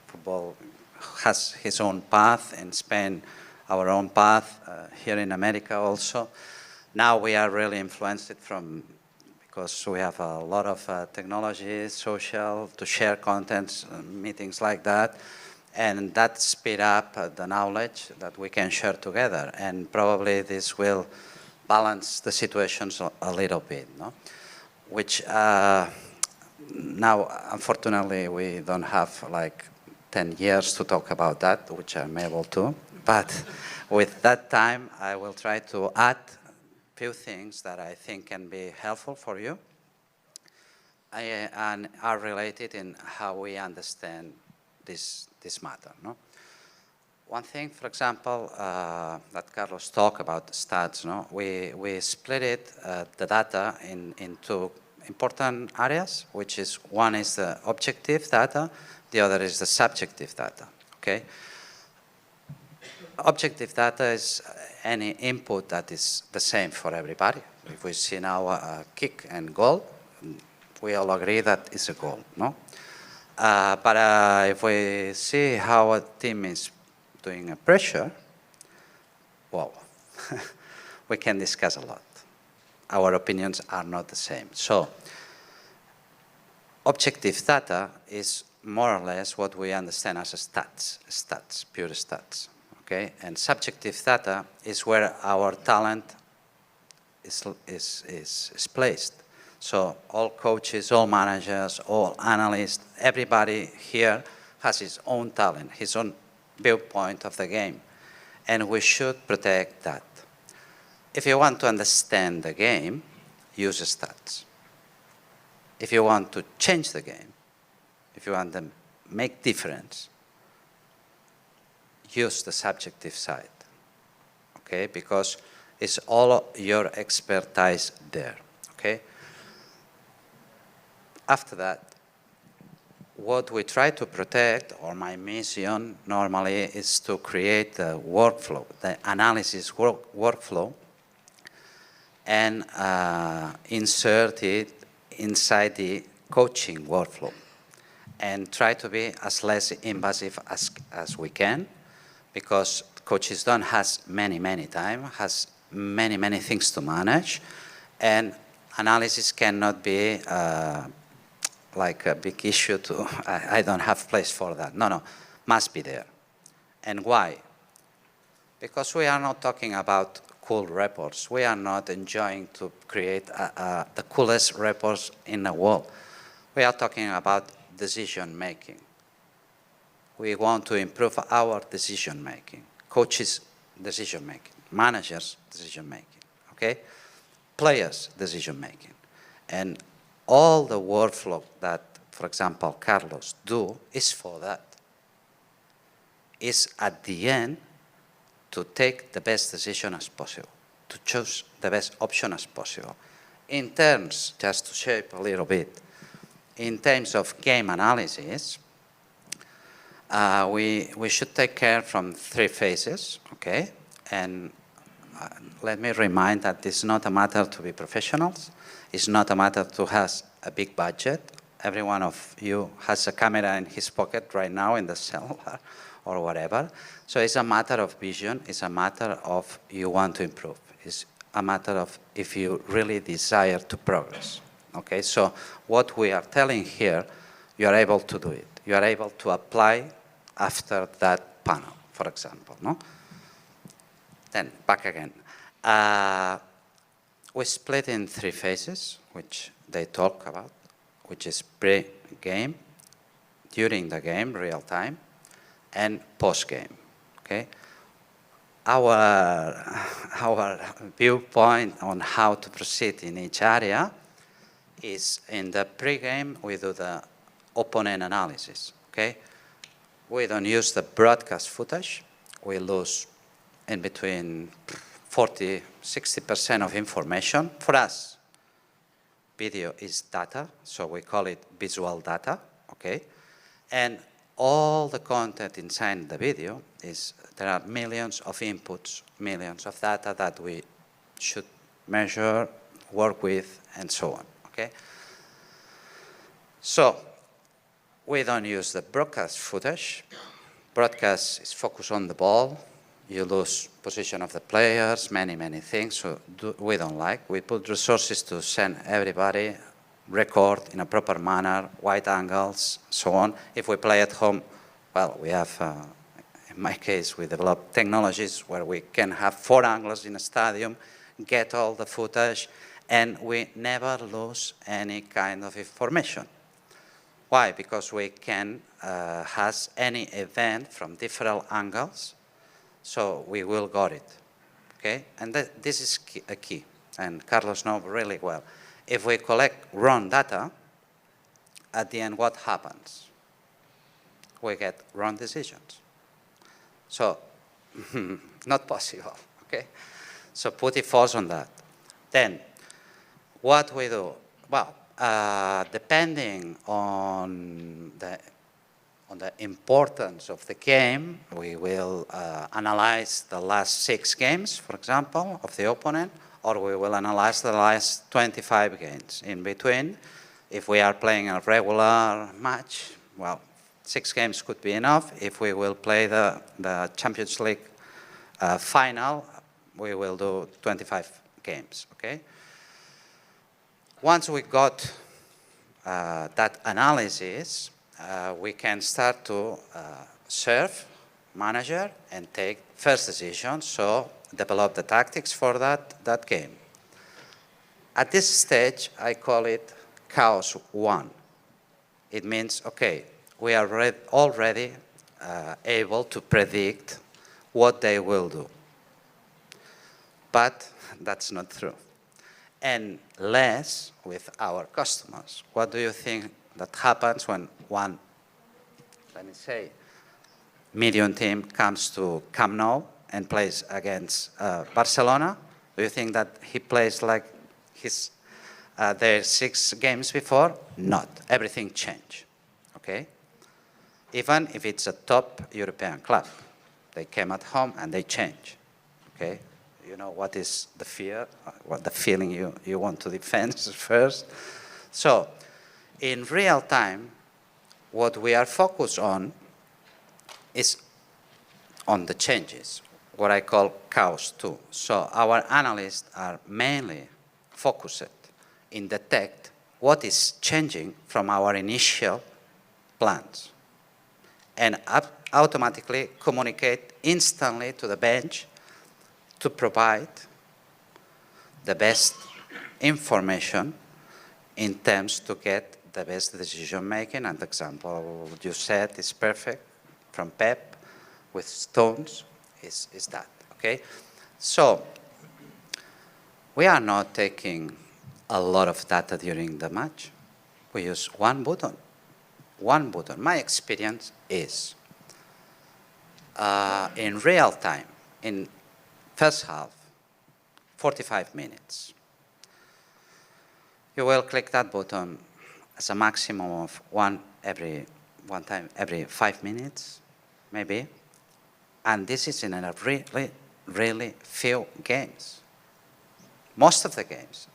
football has his own path, in Spain, our own path, here in America also. Now we are really influenced because we have a lot of technology, social, to share contents, meetings like that, and that speed up the knowledge that we can share together, and probably this will balance the situations a little bit, no? Which now, unfortunately, we don't have like 10 years to talk about that, which I'm able to, but with that time, I will try to add few things that I think can be helpful for you and are related in how we understand this matter. No? One thing, for example, that Carlos talked about stats. No? We split it, the data into important areas, which is one is the objective data, the other is the subjective data. Okay. Objective data is any input that is the same for everybody. If we see now a kick and goal, we all agree that it's a goal, no? But if we see how a team is doing a pressure, well, we can discuss a lot. Our opinions are not the same. So, objective data is more or less what we understand as stats, pure stats. Okay? And subjective data is where our talent is placed. So all coaches, all managers, all analysts, everybody here has his own talent, his own viewpoint of the game. And we should protect that. If you want to understand the game, use stats. If you want to change the game, if you want to make difference, use the subjective side, okay? Because it's all your expertise there, okay? After that, what we try to protect, or my mission normally, is to create the workflow, the analysis workflow, and insert it inside the coaching workflow, and try to be as less invasive as we can, because coaches don't have many time, has many things to manage, and analysis cannot be like a big issue to, I don't have place for that. No, must be there. And why? Because we are not talking about cool reports. We are not enjoying to create the coolest reports in the world. We are talking about decision making. We want to improve our decision making, coaches' decision making, managers' decision making, okay? Players' decision making. And all the workflow that, for example, Carlos do is for that. Is at the end to take the best decision as possible, to choose the best option as possible. In terms, just to shape a little bit, in terms of game analysis, we should take care from 3 phases, okay? And let me remind that it's not a matter to be professionals. It's not a matter to have a big budget. Every one of you has a camera in his pocket right now in the cell or whatever. So it's a matter of vision. It's a matter of you want to improve. It's a matter of if you really desire to progress, okay? So what we are telling here, you are able to do it. You are able to apply after that panel, for example, no? Then, back again. We split in 3 phases, which they talk about, which is pre-game, during the game, real time, and post-game, okay? Our viewpoint on how to proceed in each area is in the pre-game, we do the opponent analysis, okay? We don't use the broadcast footage. We lose in between 40, 60% of information. For us, video is data, so we call it visual data, okay? And all the content inside the video is, there are millions of inputs, millions of data that we should measure, work with, and so on, okay? So, we don't use the broadcast footage. Broadcast is focused on the ball. You lose position of the players, many, many things, so we don't like. We put resources to send everybody, record in a proper manner, wide angles, so on. If we play at home, well, we have, in my case, we developed technologies where we can have 4 angles in a stadium, get all the footage, and we never lose any kind of information. Why? Because we can has any event from different angles, so we will got it, okay? And this is a key, and Carlos knows really well. If we collect wrong data, at the end, what happens? We get wrong decisions. So, not possible, okay? So put it false on that. Then, what we do? Well, depending on the importance of the game, we will analyze the last 6 games, for example, of the opponent, or we will analyze the last 25 games in between. If we are playing a regular match, well, 6 games could be enough. If we will play the Champions League final, we will do 25 games, okay? Once we got that analysis, we can start to serve, manager, and take first decisions, so develop the tactics for that game. At this stage, I call it Chaos 1. It means, okay, we are already able to predict what they will do. But that's not true. And less with our customers. What do you think that happens when one, let me say, medium team comes to Camp Nou and plays against Barcelona? Do you think that he plays like their 6 games before? Not. Everything changed, okay? Even if it's a top European club. They came at home and they change, okay? You know what is the fear, what the feeling you want to defend first. So, in real time, what we are focused on is on the changes, what I call Chaos 2. So our analysts are mainly focused in detect what is changing from our initial plans and automatically communicate instantly to the bench to provide the best information in terms to get the best decision making. And the example you said is perfect from Pep with Stones is that, okay? So we are not taking a lot of data during the match. We use one button. One button. My experience is in real time, in first half, 45 minutes. You will click that button as a maximum of one time every 5 minutes, maybe. And this is in a really, really few games. Most of the games,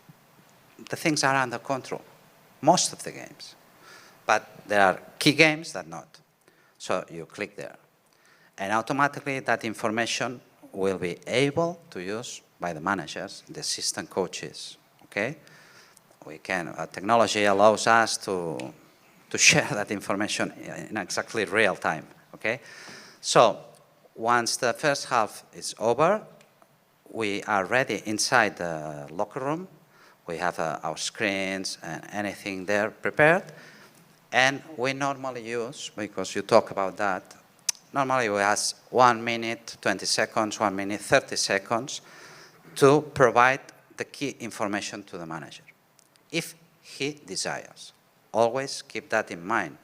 the things are under control. Most of the games. But there are key games that not. So you click there. And automatically that information will be able to use by the managers, the assistant coaches, okay? We can, technology allows us to share that information in exactly real time, okay? So once the first half is over, we are ready inside the locker room. We have our screens and anything there prepared. And we normally use, because you talk about that, normally we ask 1 minute, 20 seconds, 1 minute, 30 seconds to provide the key information to the manager. If he desires, always keep that in mind.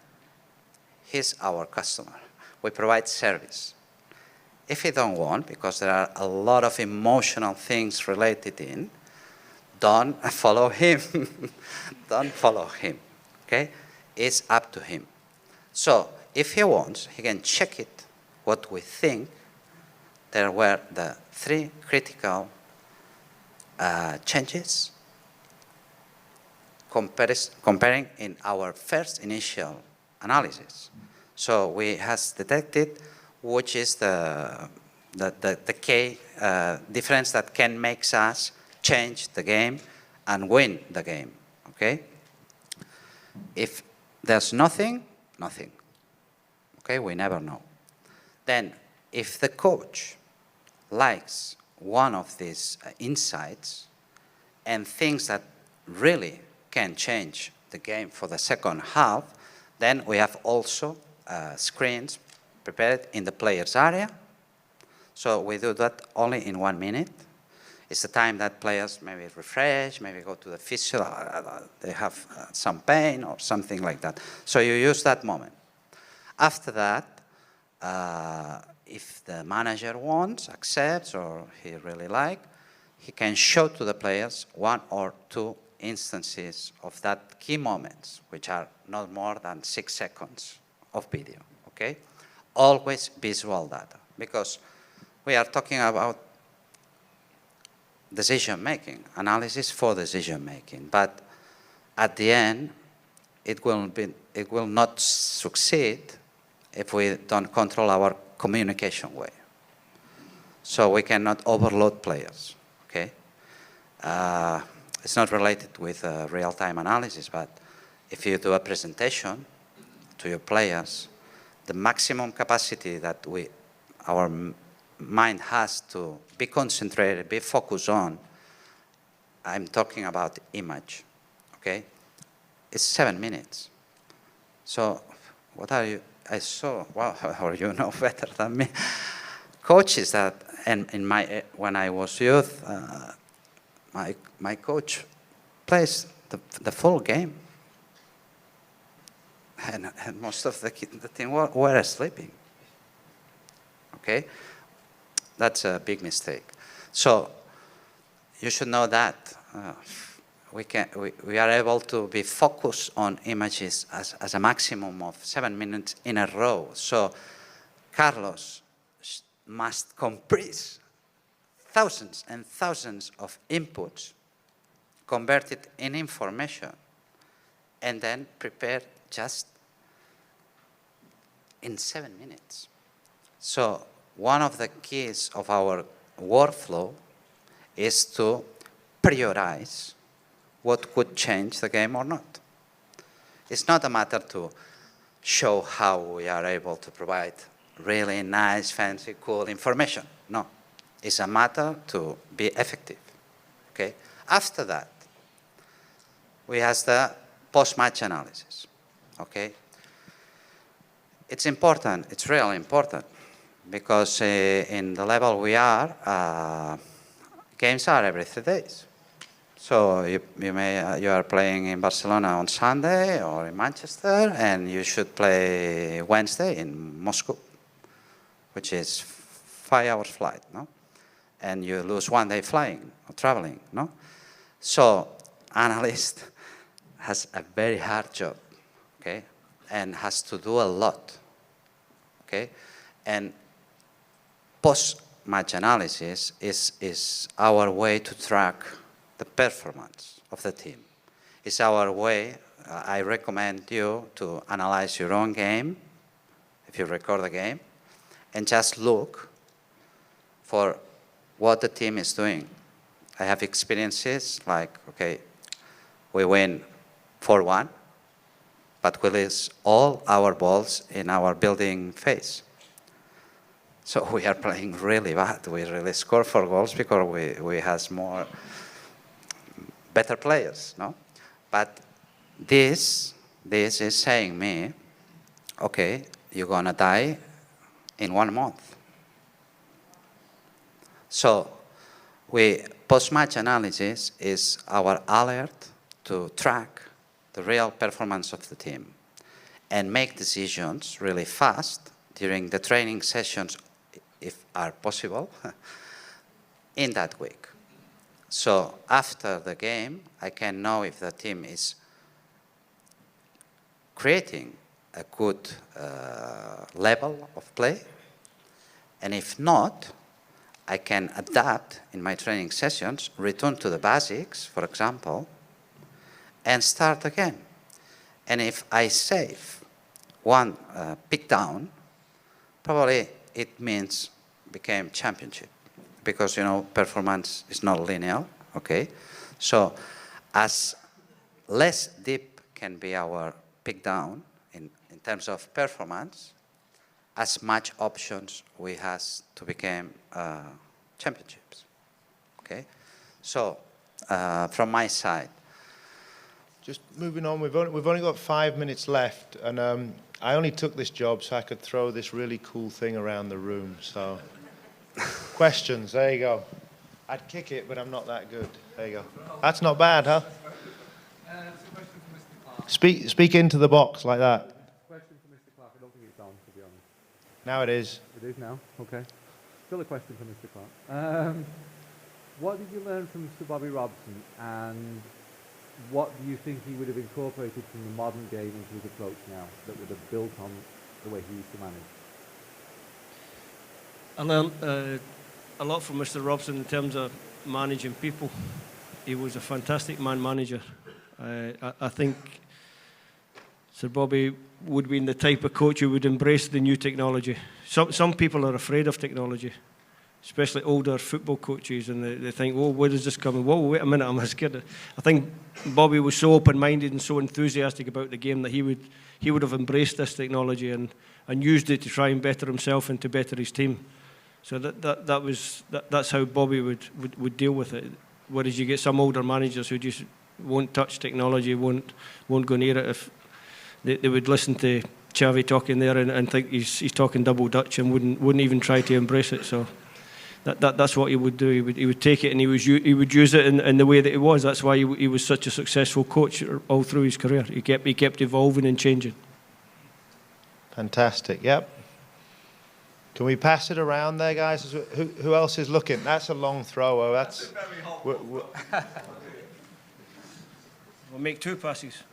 he's our customer. We provide service. If he don't want, because there are a lot of emotional things related in, don't follow him. Don't follow him, okay? It's up to him. So if he wants, he can check it, what we think. There were the 3 critical changes comparing in our first initial analysis. So we has detected which is the key difference that can make us change the game and win the game, okay? If there's nothing, nothing, okay? We never know. Then if the coach likes one of these insights and thinks that really can change the game for the second half, then we have also screens prepared in the player's area. So we do that only in 1 minute. It's the time that players maybe refresh, maybe go to the physio, they have some pain or something like that. So you use that moment. After that, if the manager wants, accepts, or he really likes, he can show to the players 1 or 2 instances of that key moments, which are not more than 6 seconds of video, okay? Always visual data, because we are talking about decision-making, analysis for decision-making, but at the end, it will not succeed if we don't control our communication way. So we cannot overload players, okay? It's not related with real-time analysis, but if you do a presentation to your players, the maximum capacity that our mind has to be concentrated, be focused on, I'm talking about image, okay? It's 7 minutes. So what are you, I saw, well, or you know better than me, coaches that, and when I was youth, my coach plays the full game. And most of the team were sleeping, okay? That's a big mistake. So you should know that we are able to be focused on images as a maximum of 7 minutes in a row. So Carlos must compress thousands and thousands of inputs, convert it in information, and then prepare just in 7 minutes. So one of the keys of our workflow is to prioritize what could change the game or not. It's not a matter to show how we are able to provide really nice, fancy, cool information. No, it's a matter to be effective, okay? After that, we have the post-match analysis, okay? It's important, it's really important, because in the level we are, games are every 3 days. So you are playing in Barcelona on Sunday or in Manchester, and you should play Wednesday in Moscow, which is 5 hours flight, no? And you lose 1 day flying or traveling, no? So analyst has a very hard job, okay? And has to do a lot, okay? And post-match analysis is our way to track the performance of the team. It's our way, I recommend you to analyze your own game, if you record the game, and just look for what the team is doing. I have experiences like, okay, we win 4-1, but we lose all our balls in our building phase. So we are playing really bad. We really score 4 goals because we have better players, no? But this is saying me, okay, you're gonna die in 1 month. So post-match analysis is our alert to track the real performance of the team. and make decisions really fast during the training sessions, if are possible, in that week. So after the game, I can know if the team is creating a good level of play, and if not, I can adapt in my training sessions, return to the basics, for example, and start again. And if I save one pick down, probably it means became championship, because performance is not linear. Okay, so as less deep can be our pick down in terms of performance, as much options we have to become championships. Okay, so from my side. Just moving on, we've only got 5 minutes left, and I only took this job so I could throw this really cool thing around the room. So, questions, there you go. I'd kick it, but I'm not that good. There you go. That's not bad, huh? Speak into the box like that. Question for Mr. Clark. I don't think it's on, to be honest. Now it is. It is now? Okay. Still a question for Mr. Clark. What did you learn from Sir Bobby Robson, and what do you think he would have incorporated from the modern game into his approach now that would have built on the way he used to manage? I learned a lot from Mr. Robson in terms of managing people. He was a fantastic man manager. I think Sir Bobby would be the type of coach who would embrace the new technology. Some people are afraid of technology, especially older football coaches, and they think, "Whoa, where is this coming? Whoa, wait a minute, I'm scared." I think Bobby was so open-minded and so enthusiastic about the game that he would have embraced this technology and used it to try and better himself and to better his team. So that's how Bobby would deal with it. Whereas you get some older managers who just won't touch technology, won't go near it. If they would listen to Xavi talking there and think he's talking double Dutch and wouldn't even try to embrace it. So that's what he would do. He would take it and he would use it in the way that it was. That's why he was such a successful coach all through his career. He kept evolving and changing. Fantastic. Yep. Can we pass it around there, guys? Who else is looking? That's a long throw. Oh, that's. We'll make 2 passes.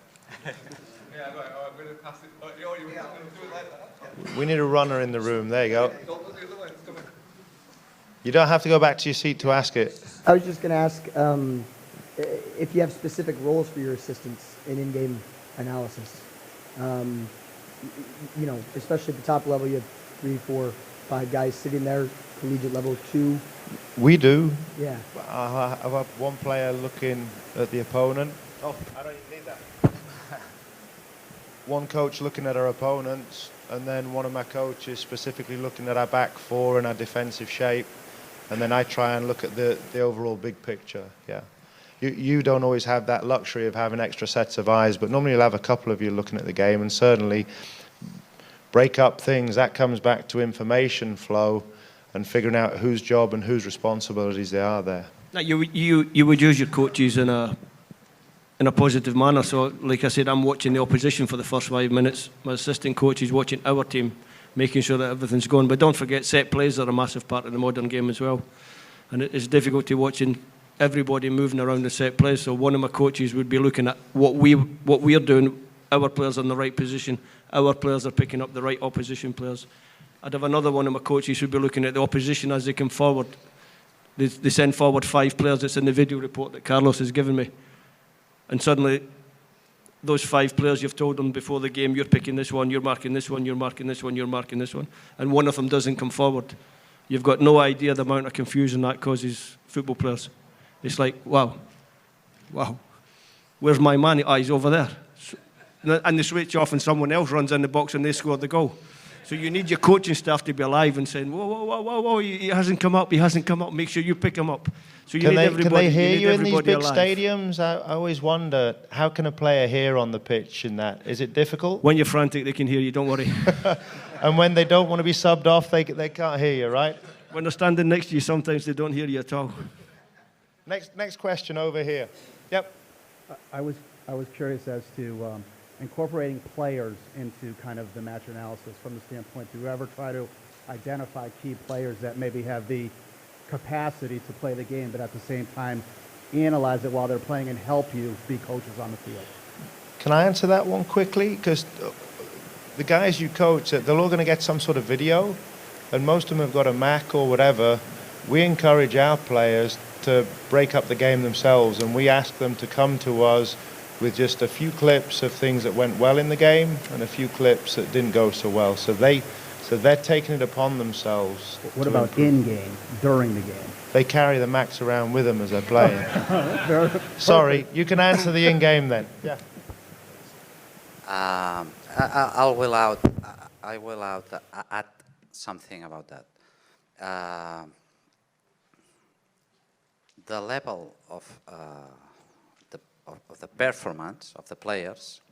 Yeah, right. I'm going to pass it. Oh, you're going to do it like that? We need a runner in the room. There you go. Don't look the other way. Come in. You don't have to go back to your seat to ask it. I was just going to ask if you have specific roles for your assistants in in-game analysis. Especially at the top level, you have 3, 4, 5 guys sitting there, collegiate level 2. We do. Yeah. I have one player looking at the opponent. Oh, I don't even need that. One coach looking at our opponents, and then one of my coaches specifically looking at our back 4 and our defensive shape. And then I try and look at the overall big picture. Yeah. You don't always have that luxury of having extra sets of eyes, but normally you'll have a couple of you looking at the game, and certainly break up things. That comes back to information flow and figuring out whose job and whose responsibilities they are there. Now, you would use your coaches in a positive manner. So, like I said, I'm watching the opposition for the first 5 minutes. My assistant coach is watching our team, making sure that everything's going. But don't forget, set plays are a massive part of the modern game as well. And it's difficult to watching everybody moving around the set plays. So one of my coaches would be looking at what we're doing. Our players are in the right position. Our players are picking up the right opposition players. I'd have another one of my coaches who'd be looking at the opposition as they come forward. They send forward 5 players. It's in the video report that Carlos has given me. And suddenly, those 5 players, you've told them before the game, you're picking this one, you're marking this one, you're marking this one, you're marking this one, and one of them doesn't come forward. You've got no idea the amount of confusion that causes football players. It's like, wow, where's my man? He's over there. And they switch off and someone else runs in the box and they score the goal. So you need your coaching staff to be alive and saying, whoa, he hasn't come up, make sure you pick him up. So you need everybody. Can they hear you in these big alive. stadiums? I always wonder, how can a player hear on the pitch in that? Is it difficult? When you're frantic, they can hear you, don't worry. And when they don't want to be subbed off, they can't hear you, right? When they're standing next to you, sometimes they don't hear you at all. Next question over here. Yep. I was curious as to incorporating players into kind of the match analysis from the standpoint, do you ever try to identify key players that maybe have the capacity to play the game, but at the same time analyze it while they're playing and help you be coaches on the field? Can I answer that one quickly? Because the guys you coach, they're all going to get some sort of video, and most of them have got a Mac or whatever. We encourage our players to break up the game themselves, and we ask them to come to us with just a few clips of things that went well in the game and a few clips that didn't go so well. So they're taking it upon themselves. What to about improve. in-game, during the game? They carry the Macs around with them as they're playing. Sorry, you can answer the in-game then. Yeah. I will add something about that. The level of the performance of the players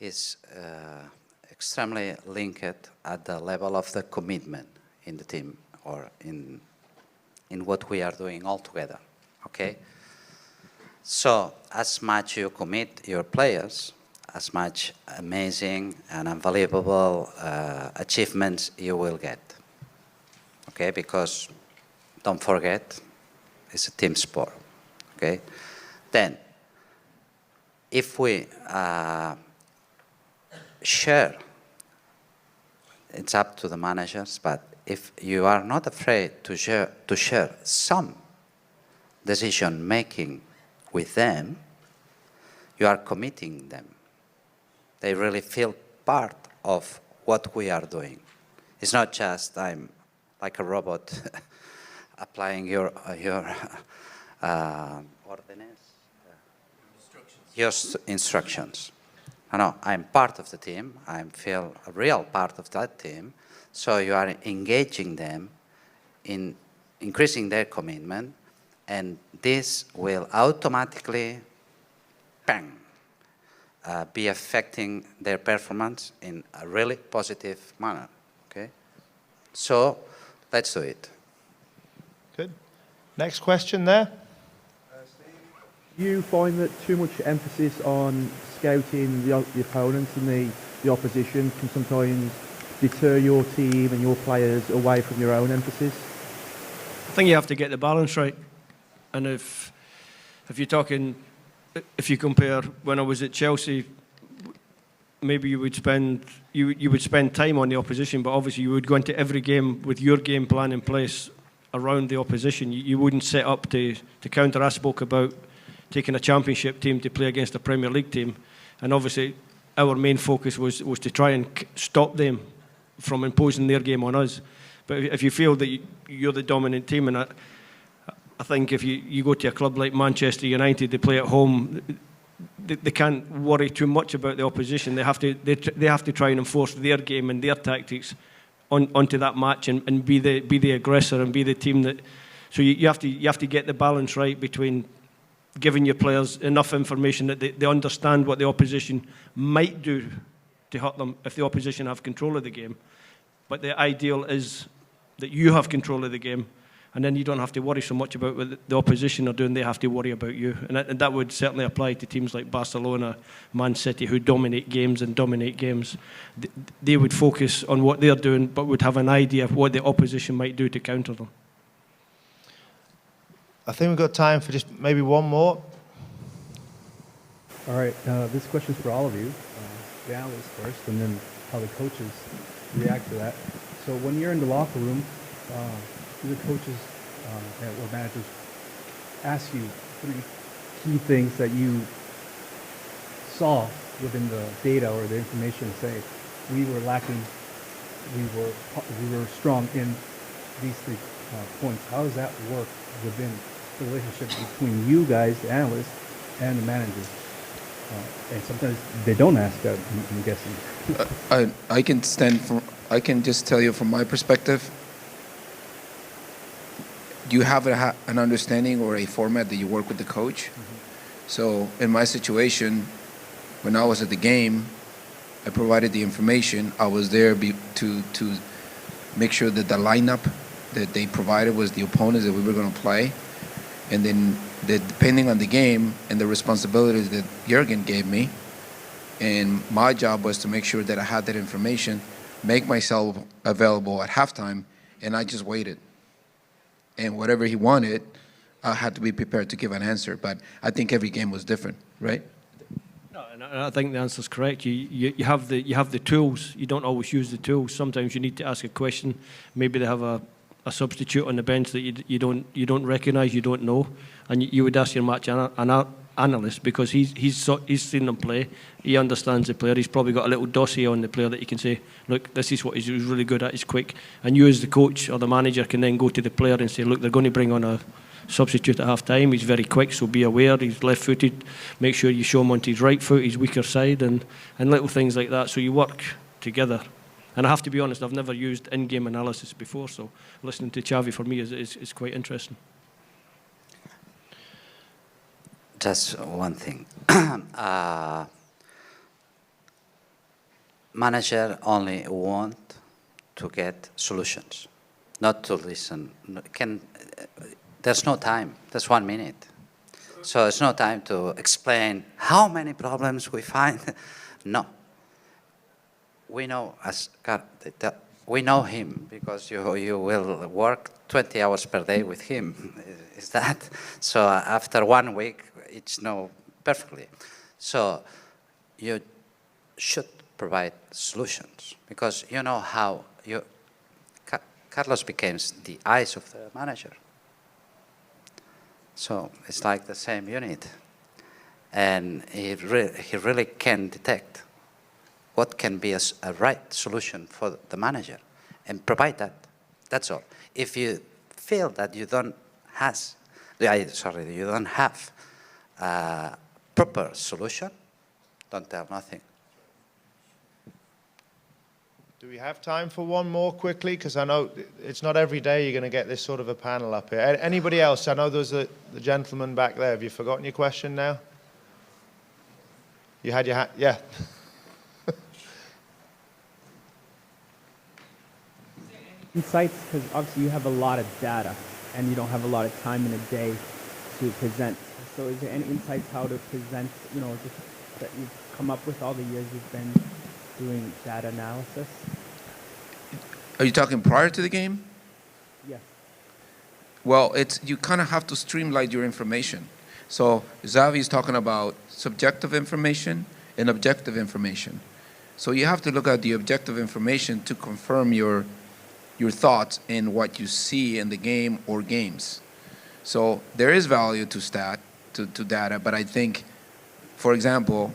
is extremely linked at the level of the commitment in the team or in what we are doing all together. Okay. So as much you commit your players, as much amazing and unbelievable achievements you will get. Okay, because don't forget, it's a team sport. Okay, then if we share, it's up to the managers. But if you are not afraid to share some decision making with them, you are committing them. They really feel part of what we are doing. It's not just I'm like a robot applying your instructions. No, I'm part of the team. I feel a real part of that team. So you are engaging them in increasing their commitment, and this will automatically, bang, be affecting their performance in a really positive manner. Okay, so let's do it. Good. Next question there. Do you find that too much emphasis on scouting the opponents and the opposition can sometimes deter your team and your players away from your own emphasis? I think you have to get the balance right. And if you're talking, if you compare when I was at Chelsea, maybe you would spend time on the opposition, but obviously you would go into every game with your game plan in place around the opposition. You wouldn't set up to counter. I spoke about taking a championship team to play against a Premier League team, and obviously our main focus was to try and stop them from imposing their game on us. But if you feel that you're the dominant team, and I think if you go to a club like Manchester United, they play at home, they can't worry too much about the opposition. They have to try and enforce their game and their tactics onto that match and be the aggressor and be the team that. So you have to get the balance right between giving your players enough information that they understand what the opposition might do to hurt them if the opposition have control of the game. But the ideal is that you have control of the game, and then you don't have to worry so much about what the opposition are doing. They have to worry about you. And that would certainly apply to teams like Barcelona, Man City, who dominate games. They would focus on what they're doing, but would have an idea of what the opposition might do to counter them. I think we've got time for just maybe one more. All right, this question's for all of you. The analysts first, and then how the coaches react to that. So when you're in the locker room, do the coaches or managers ask you 3 key things that you saw within the data or the information, say, we were lacking, we were strong in these 3 points? How does that work within the relationship between you guys, the analysts, and the managers? And sometimes they don't ask that, I'm guessing. I can just tell you from my perspective, you have an understanding or a format that you work with the coach. Mm-hmm. So in my situation, when I was at the game, I provided the information. I was there to make sure that the lineup that they provided was the opponents that we were going to play. And then depending on the game and the responsibilities that Jürgen gave me, And my job was to make sure that I had that information, make myself available at halftime, and I just waited. And whatever he wanted, I had to be prepared to give an answer. But I think every game was different, right? No, and I think the answer's correct. You have the tools. You don't always use the tools. Sometimes you need to ask a question. Maybe they have a substitute on the bench that you don't recognise, you don't know, and you would ask your match analyst because he's seen them play. He understands the player. He's probably got a little dossier on the player that you can say, look, this is what he's really good at. He's quick, and you as the coach or the manager can then go to the player and say, look, they're going to bring on a substitute at half time. He's very quick, so be aware. He's left-footed. Make sure you show him onto his right foot, his weaker side, and little things like that. So you work together. And I have to be honest, I've never used in-game analysis before, so listening to Xavi for me is quite interesting. Just one thing. Manager only want to get solutions, not to listen. There's no time. There's 1 minute. So there's no time to explain how many problems we find. No. We know we know him because you will work 20 hours per day with him. Is that so? After 1 week, it's know perfectly. So you should provide solutions because you know how Carlos becomes the eyes of the manager. So it's like the same unit, and he really can detect what can be a right solution for the manager and provide that. That's all. If you feel that you don't have a proper solution, don't tell nothing. Do we have time for one more quickly? Because I know it's not every day you're going to get this sort of a panel up here. Anybody else? I know there's the gentleman back there. Have you forgotten your question now? You had your hand? Yeah. Insights, because obviously you have a lot of data and you don't have a lot of time in a day to present. So is there any insights how to present, just that you've come up with all the years you've been doing data analysis? Are you talking prior to the game? Yes. Well, you kind of have to streamline your information. So Xavi is talking about subjective information and objective information. So you have to look at the objective information to confirm your thoughts in what you see in the game or games. So there is value to data, but I think, for example,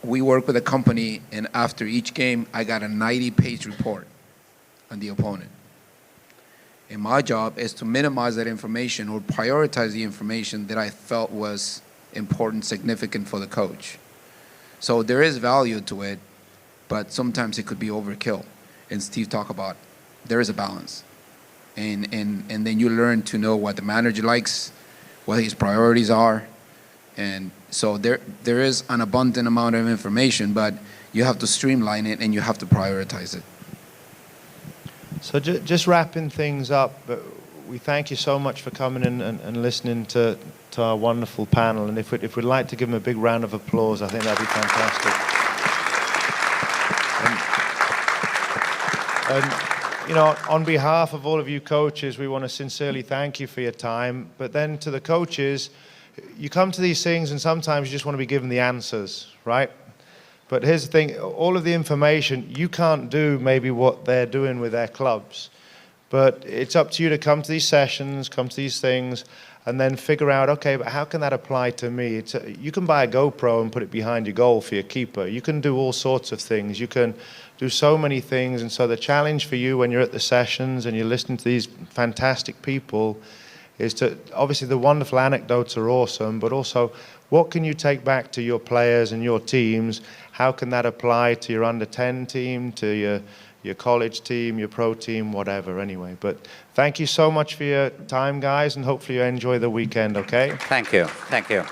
we work with a company, and after each game, I got a 90-page report on the opponent. And my job is to minimize that information or prioritize the information that I felt was important, significant for the coach. So there is value to it, but sometimes it could be overkill. And Steve talked about there is a balance. And then you learn to know what the manager likes, what his priorities are. And so there is an abundant amount of information, but you have to streamline it and you have to prioritize it. So just wrapping things up, we thank you so much for coming in and listening to our wonderful panel. And if we'd like to give them a big round of applause, I think that'd be fantastic. And on behalf of all of you coaches, we want to sincerely thank you for your time. But then to the coaches, you come to these things and sometimes you just want to be given the answers, right? But here's the thing, all of the information, you can't do maybe what they're doing with their clubs. But it's up to you to come to these sessions, come to these things, and then figure out, okay, but how can that apply to me? You can buy a GoPro and put it behind your goal for your keeper. You can do all sorts of things. You can do so many things. And so the challenge for you when you're at the sessions and you're listening to these fantastic people is to, obviously the wonderful anecdotes are awesome, but also what can you take back to your players and your teams? How can that apply to your under-10 team, to your college team, your pro team, whatever, anyway. But thank you so much for your time, guys, and hopefully you enjoy the weekend, okay? Thank you. Thank you.